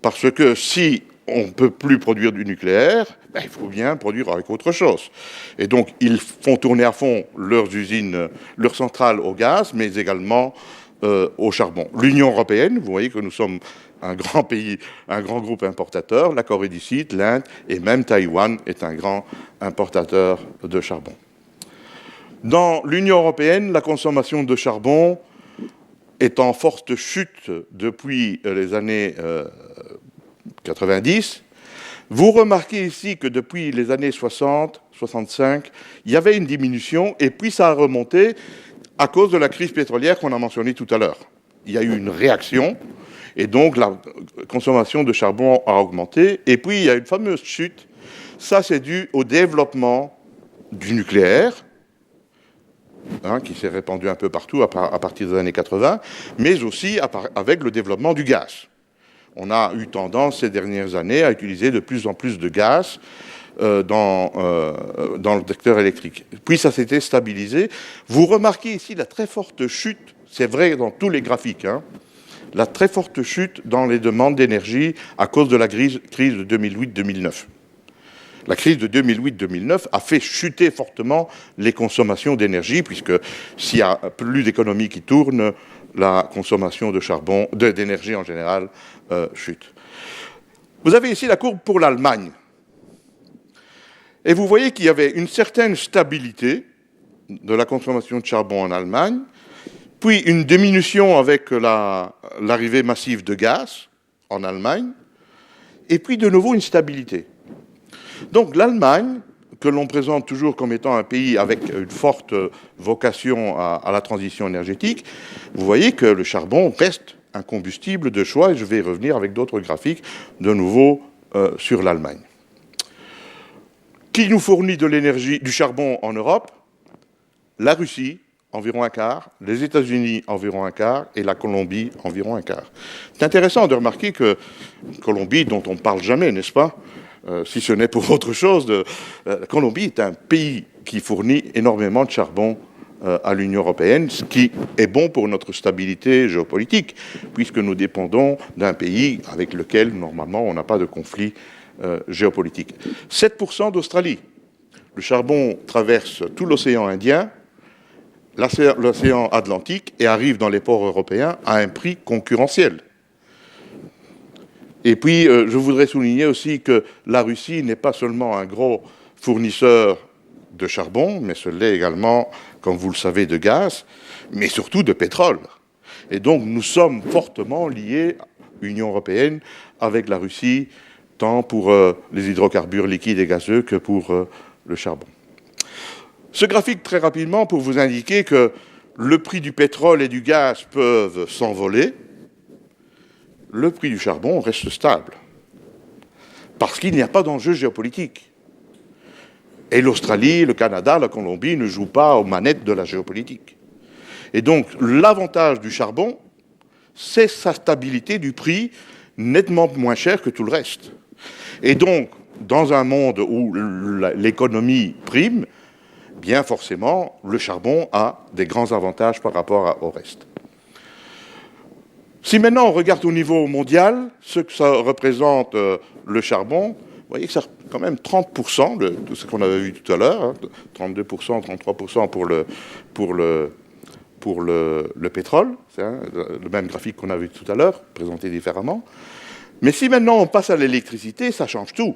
Parce que si on ne peut plus produire du nucléaire, il faut bien produire avec autre chose. Et donc, ils font tourner à fond leurs usines, leurs centrales au gaz, mais également au charbon. L'Union européenne, vous voyez que nous sommes un grand pays, un grand groupe importateur, la Corée du Sud, l'Inde et même Taïwan est un grand importateur de charbon. Dans l'Union européenne, la consommation de charbon est en forte chute depuis les années 90. Vous remarquez ici que depuis les années 60, 65, il y avait une diminution et puis ça a remonté à cause de la crise pétrolière qu'on a mentionnée tout à l'heure. Il y a eu une réaction et donc la consommation de charbon a augmenté. Et puis il y a une fameuse chute. Ça, c'est dû au développement du nucléaire, qui s'est répandu un peu partout à partir des années 80, mais aussi avec le développement du gaz. On a eu tendance ces dernières années à utiliser de plus en plus de gaz dans le secteur électrique. Puis ça s'était stabilisé. Vous remarquez ici la très forte chute, c'est vrai dans tous les graphiques, la très forte chute dans les demandes d'énergie à cause de la crise de 2008-2009. La crise de 2008-2009 a fait chuter fortement les consommations d'énergie, puisque s'il n'y a plus d'économie qui tourne, la consommation de charbon, d'énergie en général, chute. Vous avez ici la courbe pour l'Allemagne. Et vous voyez qu'il y avait une certaine stabilité de la consommation de charbon en Allemagne, puis une diminution avec l'arrivée massive de gaz en Allemagne, et puis de nouveau une stabilité. Donc l'Allemagne, que l'on présente toujours comme étant un pays avec une forte vocation à la transition énergétique, vous voyez que le charbon reste un combustible de choix, et je vais revenir avec d'autres graphiques de nouveau sur l'Allemagne. Qui nous fournit de l'énergie, du charbon en Europe? La Russie, environ un quart, les États-Unis, environ un quart, et la Colombie, environ un quart. C'est intéressant de remarquer que Colombie, dont on ne parle jamais, n'est-ce pas, si ce n'est pour autre chose, la Colombie est un pays qui fournit énormément de charbon à l'Union européenne, ce qui est bon pour notre stabilité géopolitique, puisque nous dépendons d'un pays avec lequel, normalement, on n'a pas de conflit géopolitique. 7% d'Australie. Le charbon traverse tout l'océan Indien, l'océan Atlantique, et arrive dans les ports européens à un prix concurrentiel. Et puis, je voudrais souligner aussi que la Russie n'est pas seulement un gros fournisseur de charbon, mais ce l'est également, comme vous le savez, de gaz, mais surtout de pétrole. Et donc, nous sommes fortement liés, Union européenne, avec la Russie, tant pour les hydrocarbures liquides et gazeux que pour le charbon. Ce graphique, très rapidement, pour vous indiquer que le prix du pétrole et du gaz peuvent s'envoler, le prix du charbon reste stable. parce qu'il n'y a pas d'enjeu géopolitique. Et l'Australie, le Canada, la Colombie ne jouent pas aux manettes de la géopolitique. Et donc, l'avantage du charbon, c'est sa stabilité du prix nettement moins cher que tout le reste. Et donc, dans un monde où l'économie prime, bien forcément, le charbon a des grands avantages par rapport au reste. Si maintenant on regarde au niveau mondial, ce que ça représente le charbon, vous voyez que c'est quand même 30% de tout ce qu'on avait vu tout à l'heure, hein, 32%, 33% pour le pétrole, c'est le même graphique qu'on a vu tout à l'heure, présenté différemment. Mais si maintenant on passe à l'électricité, ça change tout.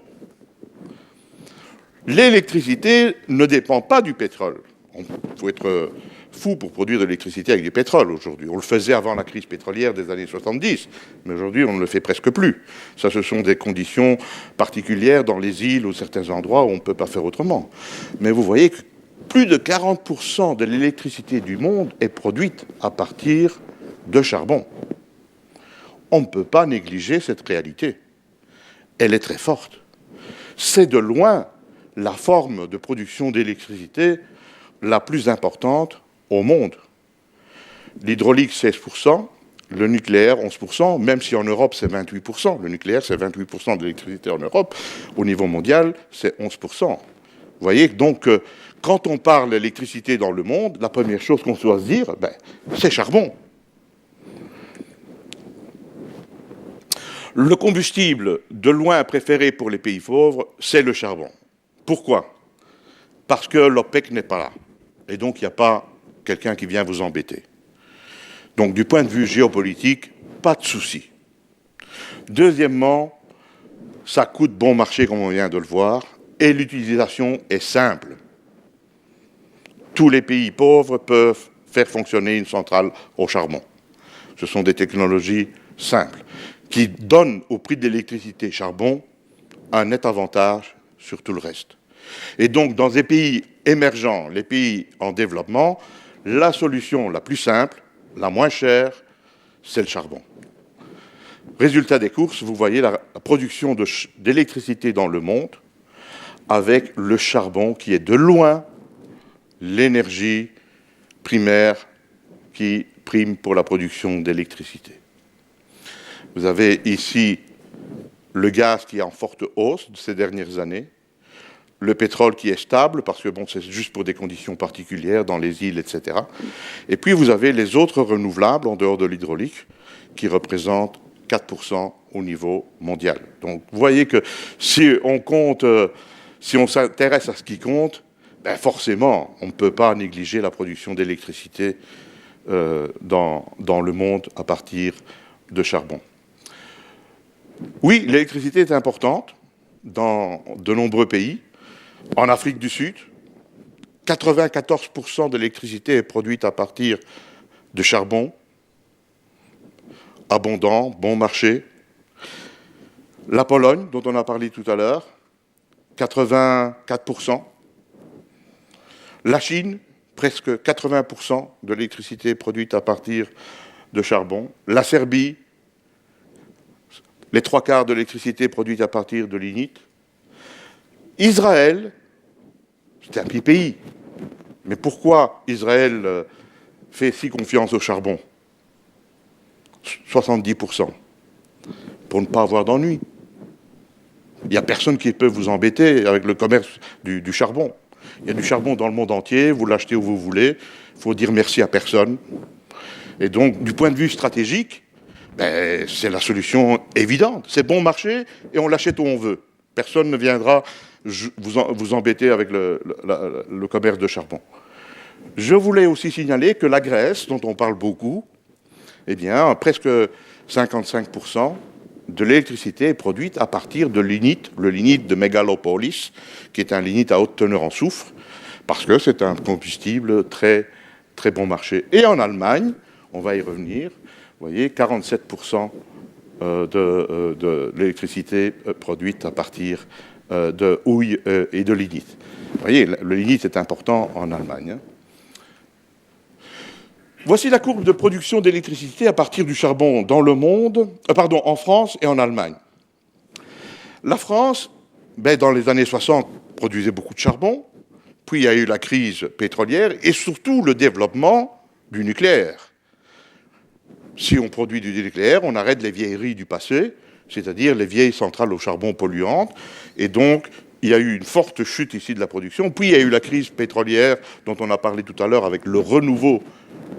L'électricité ne dépend pas du pétrole. Il faut être fou pour produire de l'électricité avec du pétrole aujourd'hui. On le faisait avant la crise pétrolière des années 70, mais aujourd'hui on ne le fait presque plus. Ça, ce sont des conditions particulières dans les îles ou certains endroits où on ne peut pas faire autrement. Mais vous voyez que plus de 40% de l'électricité du monde est produite à partir de charbon. On ne peut pas négliger cette réalité. Elle est très forte. C'est de loin la forme de production d'électricité la plus importante au monde. L'hydraulique, 16%, le nucléaire, 11%, même si en Europe, c'est 28%. Le nucléaire, c'est 28% de l'électricité en Europe. Au niveau mondial, c'est 11%. Vous voyez, donc, quand on parle d'électricité dans le monde, la première chose qu'on doit se dire, c'est charbon. Le combustible de loin préféré pour les pays pauvres, c'est le charbon. Pourquoi ? Parce que l'OPEC n'est pas là. Et donc, il n'y a pas quelqu'un qui vient vous embêter. Donc, du point de vue géopolitique, pas de souci. Deuxièmement, ça coûte bon marché, comme on vient de le voir, et l'utilisation est simple. Tous les pays pauvres peuvent faire fonctionner une centrale au charbon. Ce sont des technologies simples qui donnent au prix de l'électricité charbon un net avantage sur tout le reste. Et donc, dans des pays émergents, les pays en développement, la solution la plus simple, la moins chère, c'est le charbon. Résultat des courses, vous voyez la production d'électricité dans le monde avec le charbon qui est de loin l'énergie primaire qui prime pour la production d'électricité. Vous avez ici le gaz qui est en forte hausse ces dernières années, le pétrole qui est stable, parce que bon, c'est juste pour des conditions particulières dans les îles, etc. Et puis vous avez les autres renouvelables, en dehors de l'hydraulique, qui représentent 4% au niveau mondial. Donc vous voyez que si on s'intéresse à ce qui compte, forcément, on ne peut pas négliger la production d'électricité dans le monde à partir de charbon. Oui, l'électricité est importante dans de nombreux pays. En Afrique du Sud, 94% de l'électricité est produite à partir de charbon, abondant, bon marché. La Pologne, dont on a parlé tout à l'heure, 84%. La Chine, presque 80% de l'électricité produite à partir de charbon. La Serbie, les 3/4 de l'électricité produite à partir de lignite. Israël, c'est un petit pays. Mais pourquoi Israël fait si confiance au charbon ? 70%. Pour ne pas avoir d'ennui. Il n'y a personne qui peut vous embêter avec le commerce du charbon. Il y a du charbon dans le monde entier, vous l'achetez où vous voulez, il faut dire merci à personne. Et donc, du point de vue stratégique, c'est la solution évidente. C'est bon marché et on l'achète où on veut. Personne ne viendra vous embêter avec le commerce de charbon. Je voulais aussi signaler que la Grèce, dont on parle beaucoup, presque 55% de l'électricité est produite à partir de lignite, le lignite de Mégalopolis, qui est un lignite à haute teneur en soufre, parce que c'est un combustible très, très bon marché. Et en Allemagne, on va y revenir, vous voyez, 47% de l'électricité produite à partir de houille et de lignite. Vous voyez, le lignite est important en Allemagne. Voici la courbe de production d'électricité à partir du charbon dans le monde, en France et en Allemagne. La France, dans les années 60, produisait beaucoup de charbon, puis il y a eu la crise pétrolière et surtout le développement du nucléaire. Si on produit du nucléaire, on arrête les vieilleries du passé, c'est-à-dire les vieilles centrales au charbon polluantes, et donc il y a eu une forte chute ici de la production. Puis il y a eu la crise pétrolière dont on a parlé tout à l'heure avec le renouveau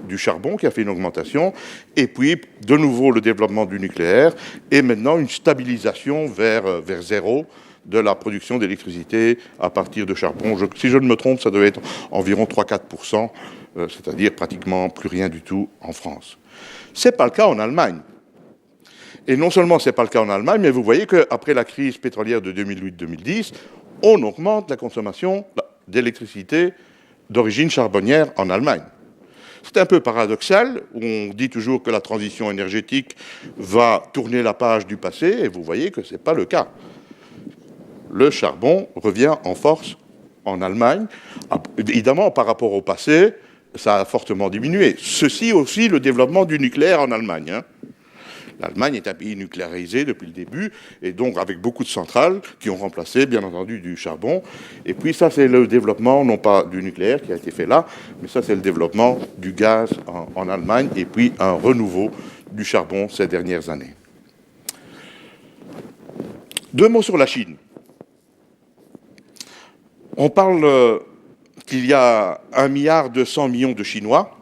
du charbon qui a fait une augmentation, et puis de nouveau le développement du nucléaire, et maintenant une stabilisation vers zéro de la production d'électricité à partir de charbon. Si je ne me trompe, ça devait être environ 3-4%, c'est-à-dire pratiquement plus rien du tout en France. Ce n'est pas le cas en Allemagne. Et non seulement ce n'est pas le cas en Allemagne, mais vous voyez qu'après la crise pétrolière de 2008-2010, on augmente la consommation d'électricité d'origine charbonnière en Allemagne. C'est un peu paradoxal, on dit toujours que la transition énergétique va tourner la page du passé, et vous voyez que ce n'est pas le cas. Le charbon revient en force en Allemagne. Évidemment, par rapport au passé, ça a fortement diminué. Ceci aussi, le développement du nucléaire en Allemagne. L'Allemagne est un pays nucléarisé depuis le début, et donc avec beaucoup de centrales qui ont remplacé, bien entendu, du charbon. Et puis ça, c'est le développement, non pas du nucléaire qui a été fait là, mais ça, c'est le développement du gaz en Allemagne, et puis un renouveau du charbon ces dernières années. 2 mots sur la Chine. On parle qu'il y a 1,2 milliard de Chinois.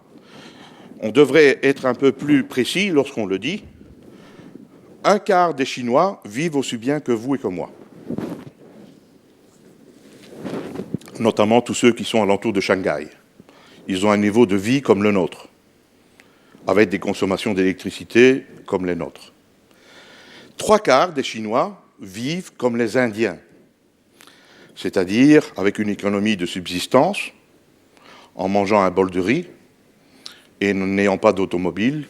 On devrait être un peu plus précis lorsqu'on le dit. 1/4 des Chinois vivent aussi bien que vous et que moi. Notamment tous ceux qui sont alentour de Shanghai. Ils ont un niveau de vie comme le nôtre, avec des consommations d'électricité comme les nôtres. 3/4 des Chinois vivent comme les Indiens, c'est-à-dire avec une économie de subsistance, en mangeant un bol de riz et n'ayant pas d'automobile.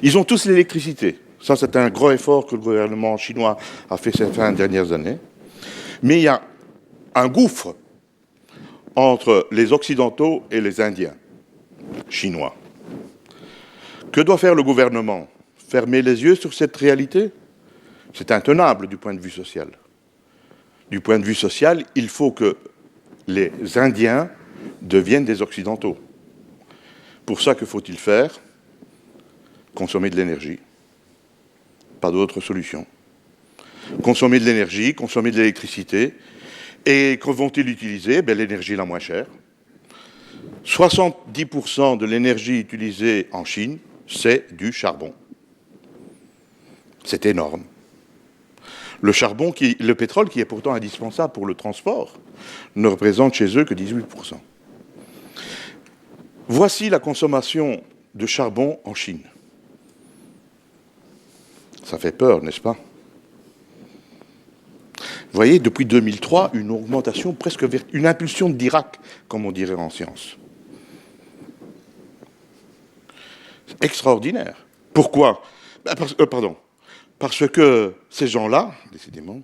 Ils ont tous l'électricité. Ça, c'est un gros effort que le gouvernement chinois a fait ces 20 dernières années. Mais il y a un gouffre entre les Occidentaux et les Indiens chinois. Que doit faire le gouvernement? Fermer les yeux sur cette réalité? C'est intenable du point de vue social. Du point de vue social, il faut que les Indiens deviennent des Occidentaux. Pour ça, que faut-il faire? Consommer de l'énergie. Pas d'autre solution. Consommer de l'énergie, consommer de l'électricité. Et que vont-ils utiliser? L'énergie la moins chère. 70% de l'énergie utilisée en Chine, c'est du charbon. C'est énorme. Le pétrole, qui est pourtant indispensable pour le transport, ne représente chez eux que 18%. Voici la consommation de charbon en Chine. Ça fait peur, n'est-ce pas? Vous voyez, depuis 2003, une augmentation presque une impulsion d'Irak, comme on dirait en sciences. C'est extraordinaire. Pourquoi? Parce que ces gens-là, décidément,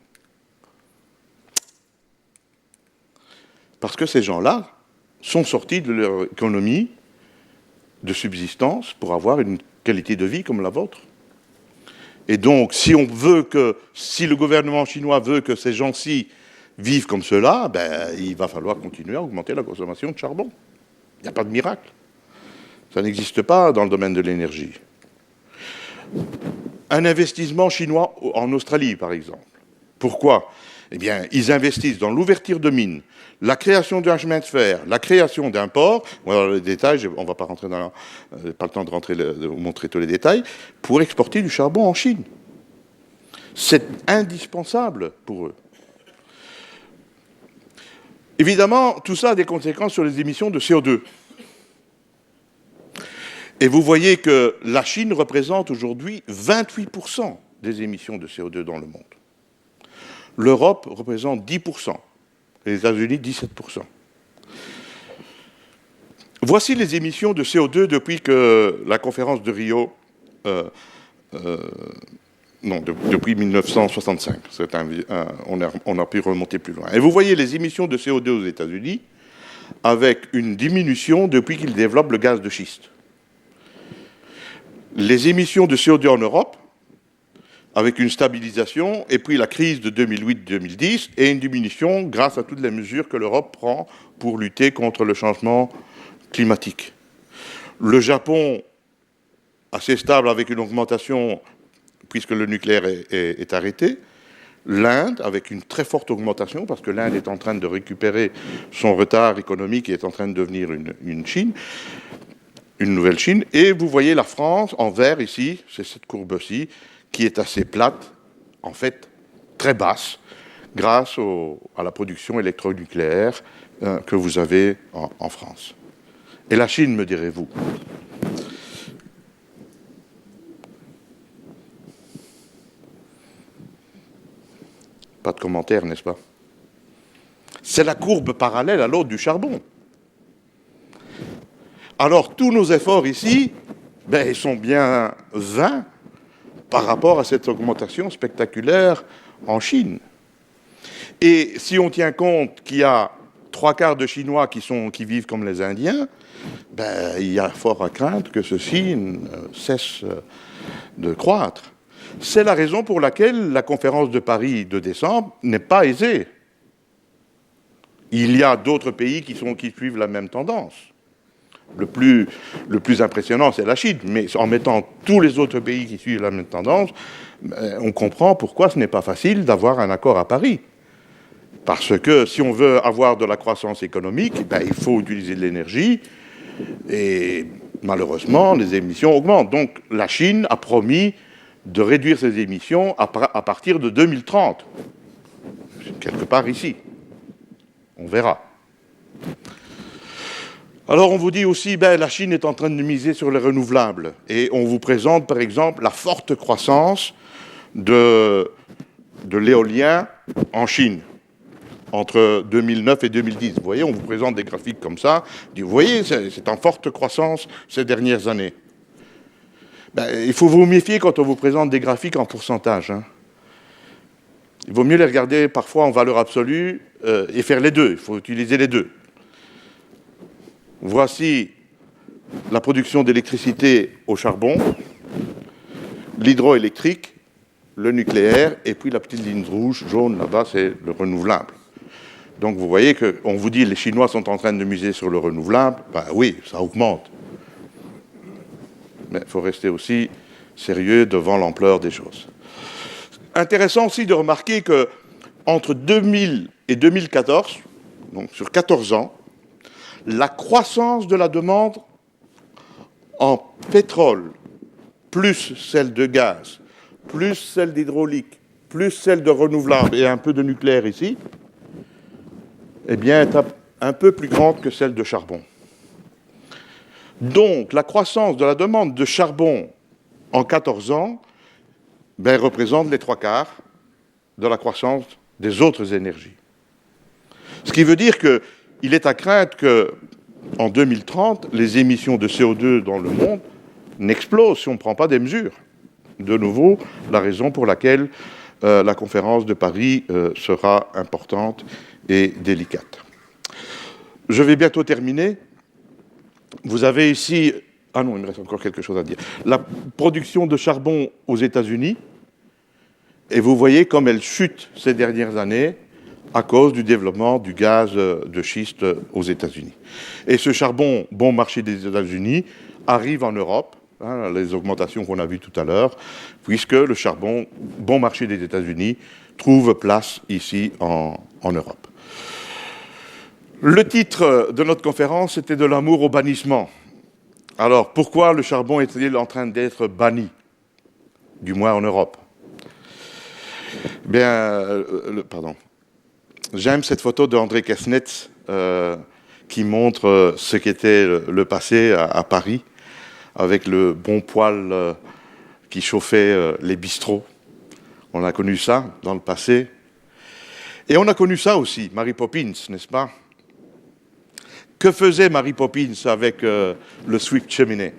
sont sortis de leur économie de subsistance pour avoir une qualité de vie comme la vôtre. Et donc, si le gouvernement chinois veut que ces gens-ci vivent comme cela, il va falloir continuer à augmenter la consommation de charbon. Il n'y a pas de miracle. Ça n'existe pas dans le domaine de l'énergie. Un investissement chinois en Australie, par exemple. Pourquoi? Eh bien, ils investissent dans l'ouverture de mines, la création d'un chemin de fer, la création d'un port. Dans les détails, on ne va pas rentrer pas le temps de vous montrer tous les détails, pour exporter du charbon en Chine. C'est indispensable pour eux. Évidemment, tout ça a des conséquences sur les émissions de CO2. Et vous voyez que la Chine représente aujourd'hui 28% des émissions de CO2 dans le monde. L'Europe représente 10%, et les États-Unis 17%. Voici les émissions de CO2 depuis que la conférence de Rio, depuis 1965. On a pu remonter plus loin. Et vous voyez les émissions de CO2 aux États-Unis avec une diminution depuis qu'ils développent le gaz de schiste. Les émissions de CO2 en Europe, avec une stabilisation, et puis la crise de 2008-2010, et une diminution grâce à toutes les mesures que l'Europe prend pour lutter contre le changement climatique. Le Japon, assez stable avec une augmentation, puisque le nucléaire est arrêté. L'Inde, avec une très forte augmentation, parce que l'Inde est en train de récupérer son retard économique et est en train de devenir une Chine, une nouvelle Chine. Et vous voyez la France en vert ici, c'est cette courbe-ci, qui est assez plate, en fait très basse, grâce à la production électronucléaire que vous avez en France. Et la Chine, me direz-vous? Pas de commentaire, n'est-ce pas? C'est la courbe parallèle à l'autre du charbon. Alors, tous nos efforts ici, ils sont bien vains par rapport à cette augmentation spectaculaire en Chine. Et si on tient compte qu'il y a 3/4 de Chinois qui vivent comme les Indiens, il y a fort à craindre que ceci ne cesse de croître. C'est la raison pour laquelle la conférence de Paris de décembre n'est pas aisée. Il y a d'autres pays qui suivent la même tendance. Le plus impressionnant, c'est la Chine, mais en mettant tous les autres pays qui suivent la même tendance, on comprend pourquoi ce n'est pas facile d'avoir un accord à Paris. Parce que si on veut avoir de la croissance économique, il faut utiliser de l'énergie, et malheureusement, les émissions augmentent. Donc la Chine a promis de réduire ses émissions à partir de 2030. Quelque part ici. On verra. Alors on vous dit aussi, la Chine est en train de miser sur les renouvelables. Et on vous présente par exemple la forte croissance de l'éolien en Chine entre 2009 et 2010. Vous voyez, on vous présente des graphiques comme ça. Vous voyez, c'est en forte croissance ces dernières années. Il faut vous méfier quand on vous présente des graphiques en pourcentage. Il vaut mieux les regarder parfois en valeur absolue et faire les deux. Il faut utiliser les deux. Voici la production d'électricité au charbon, l'hydroélectrique, le nucléaire, et puis la petite ligne rouge, jaune, là-bas, c'est le renouvelable. Donc vous voyez qu'on vous dit que les Chinois sont en train de miser sur le renouvelable. Oui, ça augmente. Mais il faut rester aussi sérieux devant l'ampleur des choses. Intéressant aussi de remarquer qu'entre 2000 et 2014, donc sur 14 ans, la croissance de la demande en pétrole, plus celle de gaz, plus celle d'hydraulique, plus celle de renouvelable et un peu de nucléaire ici, est un peu plus grande que celle de charbon. Donc, la croissance de la demande de charbon en 14 ans représente les 3/4 de la croissance des autres énergies. Ce qui veut dire qu'il est à craindre qu'en 2030, les émissions de CO2 dans le monde n'explosent si on ne prend pas des mesures. De nouveau, la raison pour laquelle la conférence de Paris sera importante et délicate. Je vais bientôt terminer. Vous avez ici... Ah non, il me reste encore quelque chose à dire. La production de charbon aux États-Unis, et vous voyez comme elle chute ces dernières années à cause du développement du gaz de schiste aux États-Unis. Et ce charbon bon marché des États-Unis arrive en Europe, les augmentations qu'on a vues tout à l'heure, puisque le charbon bon marché des États-Unis trouve place ici en Europe. Le titre de notre conférence était « De l'amour au bannissement ». Alors, pourquoi le charbon est-il en train d'être banni, du moins en Europe? J'aime cette photo d'André Kesnetz qui montre ce qu'était le passé à Paris, avec le bon poêle qui chauffait les bistrots. On a connu ça dans le passé. Et on a connu ça aussi, Mary Poppins, n'est-ce pas? Que faisait Mary Poppins avec le Swift Cheminée?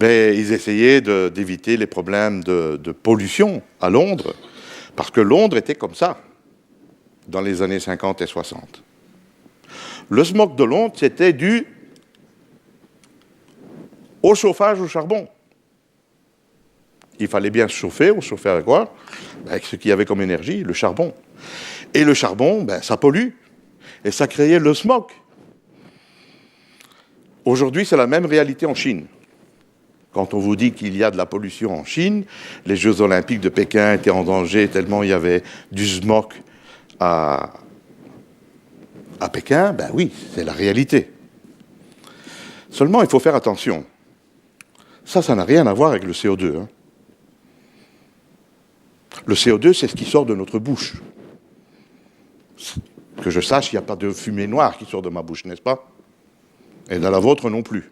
Ils essayaient d'éviter les problèmes de pollution à Londres, parce que Londres était comme ça, dans les années 50 et 60. Le smog de Londres, c'était dû au chauffage au charbon. Il fallait bien se chauffer. On se chauffait avec quoi? Avec ce qu'il y avait comme énergie, le charbon. Et le charbon, ça pollue. Et ça créait le smog. Aujourd'hui, c'est la même réalité en Chine. Quand on vous dit qu'il y a de la pollution en Chine, les Jeux Olympiques de Pékin étaient en danger tellement il y avait du smog à Pékin, oui, c'est la réalité. Seulement, il faut faire attention. Ça n'a rien à voir avec le CO2. Hein. Le CO2, c'est ce qui sort de notre bouche. Que je sache, il n'y a pas de fumée noire qui sort de ma bouche, n'est-ce pas? Et dans la vôtre non plus.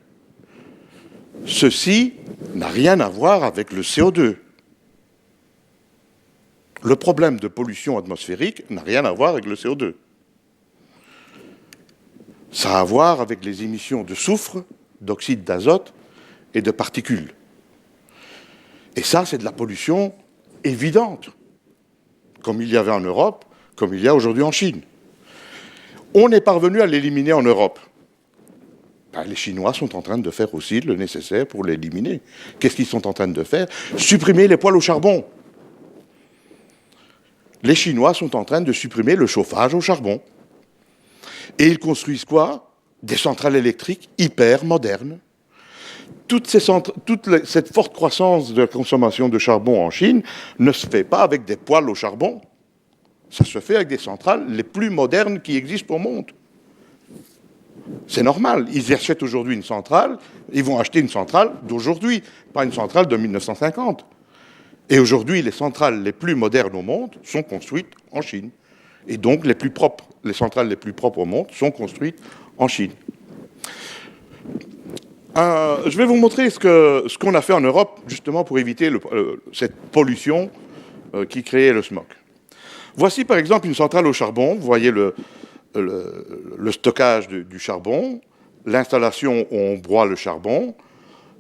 Ceci n'a rien à voir avec le CO2. Le problème de pollution atmosphérique n'a rien à voir avec le CO2. Ça a à voir avec les émissions de soufre, d'oxyde d'azote et de particules. Et ça, c'est de la pollution évidente, comme il y avait en Europe, comme il y a aujourd'hui en Chine. On est parvenu à l'éliminer en Europe. Les Chinois sont en train de faire aussi le nécessaire pour l'éliminer. Qu'est-ce qu'ils sont en train de faire? Supprimer les poêles au charbon. Les Chinois sont en train de supprimer le chauffage au charbon. Et ils construisent quoi? Des centrales électriques hyper modernes. Toute cette forte croissance de la consommation de charbon en Chine ne se fait pas avec des poêles au charbon. Ça se fait avec des centrales les plus modernes qui existent au monde. C'est normal. Ils achètent aujourd'hui une centrale, ils vont acheter une centrale d'aujourd'hui, pas une centrale de 1950. Et aujourd'hui, les centrales les plus modernes au monde sont construites en Chine. Et donc, les plus propres, les centrales les plus propres au monde sont construites en Chine. Je vais vous montrer ce qu'on a fait en Europe, justement, pour éviter cette pollution qui créait le smog. Voici, par exemple, une centrale au charbon. Vous voyez le stockage du charbon, l'installation où on broie le charbon.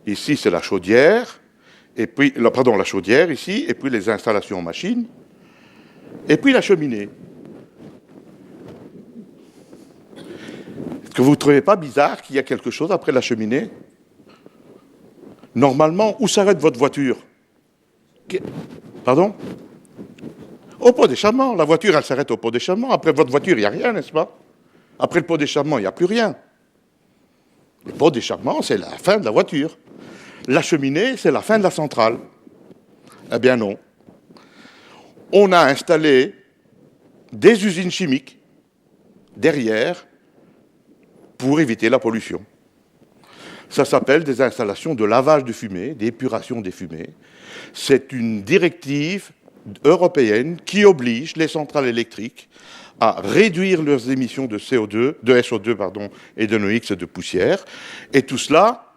Ici, c'est la chaudière, la chaudière ici, et puis les installations en machine, et puis la cheminée. Est-ce que vous ne trouvez pas bizarre qu'il y a quelque chose après la cheminée? Normalement, où s'arrête votre voiture? Pardon? Au pot d'échappement. La voiture, elle s'arrête au pot d'échappement. Après votre voiture, il n'y a rien, n'est-ce pas? Après le pot d'échappement, il n'y a plus rien. Le pot d'échappement, c'est la fin de la voiture. La cheminée, c'est la fin de la centrale. Eh bien non. On a installé des usines chimiques derrière pour éviter la pollution. Ça s'appelle des installations de lavage de fumée, d'épuration des fumées. C'est une directive européenne qui oblige les centrales électriques à réduire leurs émissions de CO2, de SO2 et de NOx et de poussière. Et tout cela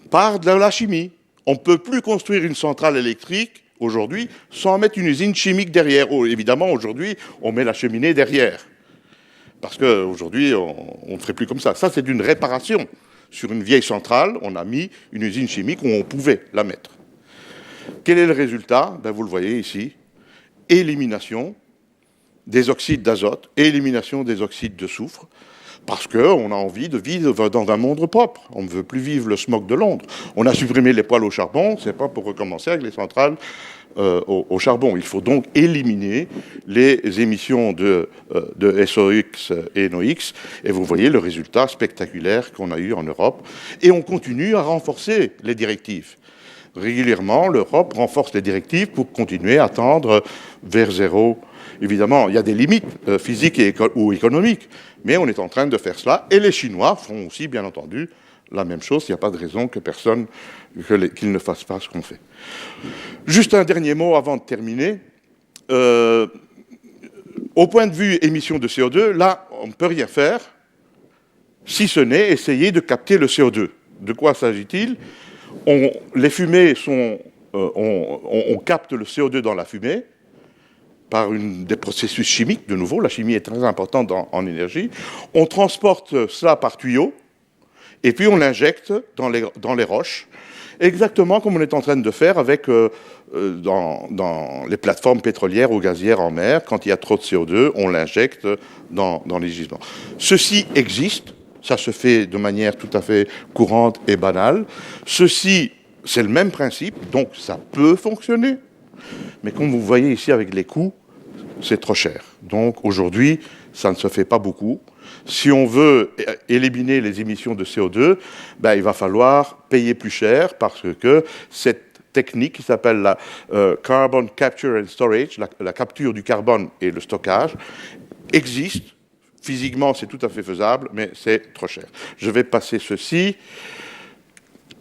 par de la chimie. On ne peut plus construire une centrale électrique aujourd'hui sans mettre une usine chimique derrière. Oh, évidemment, aujourd'hui, on met la cheminée derrière. Parce qu'aujourd'hui, on ne ferait plus comme ça. Ça, c'est une réparation. Sur une vieille centrale, on a mis une usine chimique où on pouvait la mettre. Quel est le résultat? Vous le voyez ici. Élimination des oxydes d'azote, élimination des oxydes de soufre, parce qu'on a envie de vivre dans un monde propre. On ne veut plus vivre le smog de Londres. On a supprimé les poêles au charbon, ce n'est pas pour recommencer avec les centrales au charbon. Il faut donc éliminer les émissions de SOx et NOx, et vous voyez le résultat spectaculaire qu'on a eu en Europe. Et on continue à renforcer les directives. Régulièrement, l'Europe renforce les directives pour continuer à tendre vers zéro. Évidemment, il y a des limites physiques ou économiques, mais on est en train de faire cela. Et les Chinois font aussi, bien entendu, la même chose. Il n'y a pas de raison qu'ils ne fassent pas ce qu'on fait. Juste un dernier mot avant de terminer. Au point de vue émissions de CO2, là, on ne peut rien faire, si ce n'est essayer de capter le CO2. De quoi s'agit-il? Les fumées on capte le CO2 dans la fumée par des processus chimiques. De nouveau, la chimie est très importante en énergie. On transporte cela par tuyau et puis on l'injecte dans les roches, exactement comme on est en train de faire avec dans les plateformes pétrolières ou gazières en mer. Quand il y a trop de CO2, on l'injecte dans les gisements. Ceci existe. Ça se fait de manière tout à fait courante et banale. Ceci c'est le même principe, donc ça peut fonctionner. Mais comme vous voyez ici avec les coûts, c'est trop cher. Donc aujourd'hui, ça ne se fait pas beaucoup. Si on veut éliminer les émissions de CO2, ben, il va falloir payer plus cher parce que cette technique qui s'appelle la Carbon Capture and Storage, la capture du carbone et le stockage, existe. Physiquement, c'est tout à fait faisable, mais c'est trop cher. Je vais passer ceci.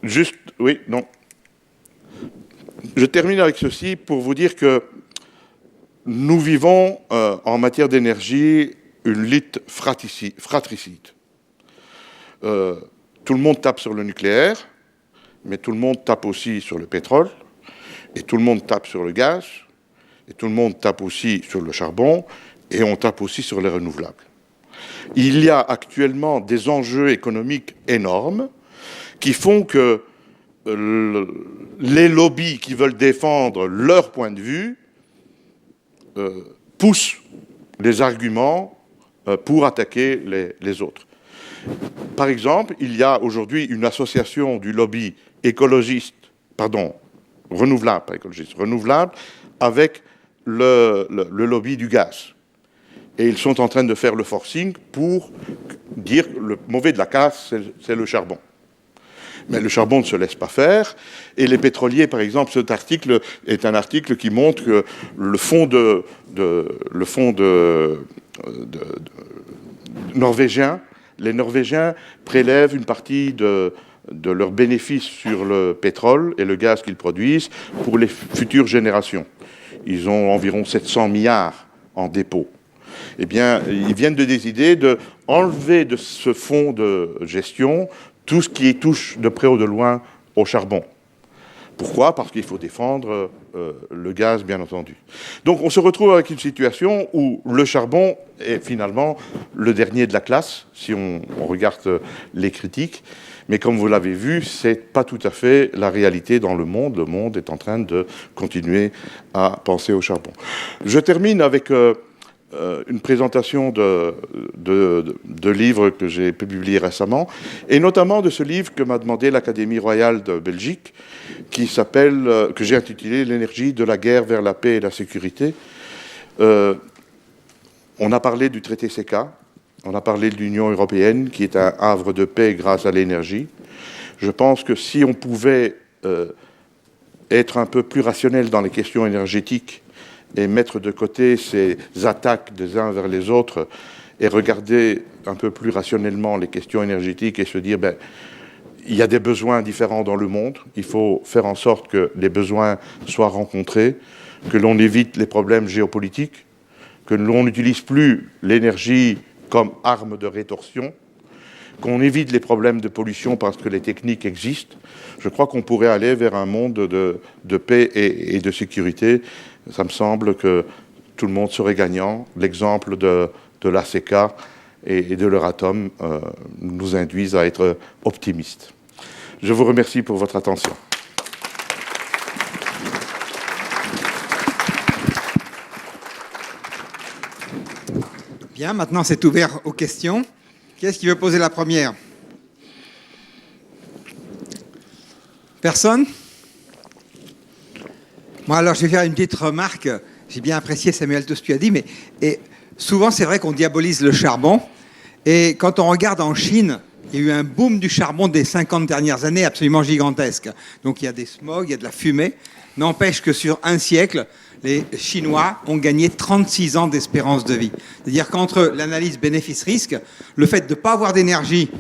Juste, oui, non. Je termine avec ceci pour vous dire que nous vivons en matière d'énergie une lutte fratricide. Tout le monde tape sur le nucléaire, mais tout le monde tape aussi sur le pétrole, et tout le monde tape sur le gaz, et tout le monde tape aussi sur le charbon, et on tape aussi sur les renouvelables. Il y a actuellement des enjeux économiques énormes qui font que les lobbies qui veulent défendre leur point de vue poussent les arguments pour attaquer les autres. Par exemple, il y a aujourd'hui une association du lobby renouvelable, pas écologiste, renouvelable, avec le lobby du gaz. Et ils sont en train de faire le forcing pour dire que le mauvais de la casse, c'est le charbon. Mais le charbon ne se laisse pas faire. Et les pétroliers, par exemple, cet article est un article qui montre que le fonds norvégien, les Norvégiens prélèvent une partie de leurs bénéfices sur le pétrole et le gaz qu'ils produisent pour les futures générations. Ils ont environ 700 milliards en dépôt. Eh bien, ils viennent de décider d'enlever de ce fonds de gestion tout ce qui touche de près ou de loin au charbon. Pourquoi ? Parce qu'il faut défendre le gaz, bien entendu. Donc on se retrouve avec une situation où le charbon est finalement le dernier de la classe, si on regarde les critiques. Mais comme vous l'avez vu, ce n'est pas tout à fait la réalité dans le monde. Le monde est en train de continuer à penser au charbon. Je termine avec une présentation de livres que j'ai publiés récemment, et notamment de ce livre que m'a demandé l'Académie royale de Belgique, que j'ai intitulé « L'énergie de la guerre vers la paix et la sécurité ». On a parlé du traité CECA, on a parlé de l'Union européenne, qui est un havre de paix grâce à l'énergie. Je pense que si on pouvait être un peu plus rationnel dans les questions énergétiques, et mettre de côté ces attaques des uns vers les autres et regarder un peu plus rationnellement les questions énergétiques et se dire, il y a des besoins différents dans le monde, il faut faire en sorte que les besoins soient rencontrés, que l'on évite les problèmes géopolitiques, que l'on n'utilise plus l'énergie comme arme de rétorsion, qu'on évite les problèmes de pollution parce que les techniques existent. Je crois qu'on pourrait aller vers un monde de paix et de sécurité. Ça me semble que tout le monde serait gagnant. L'exemple de l'ACK et de l'Euratom nous induisent à être optimistes. Je vous remercie pour votre attention. Bien, maintenant c'est ouvert aux questions. Qui est-ce qui veut poser la première ? Personne ? Moi, alors, je vais faire une petite remarque. J'ai bien apprécié Samuel tout ce que tu as dit, mais souvent, c'est vrai qu'on diabolise le charbon. Et quand on regarde en Chine, il y a eu un boom du charbon des 50 dernières années absolument gigantesque. Donc, il y a des smogs, il y a de la fumée. N'empêche que sur un siècle, les Chinois ont gagné 36 ans d'espérance de vie. C'est-à-dire qu'entre l'analyse bénéfice-risque, le fait de ne pas avoir d'énergie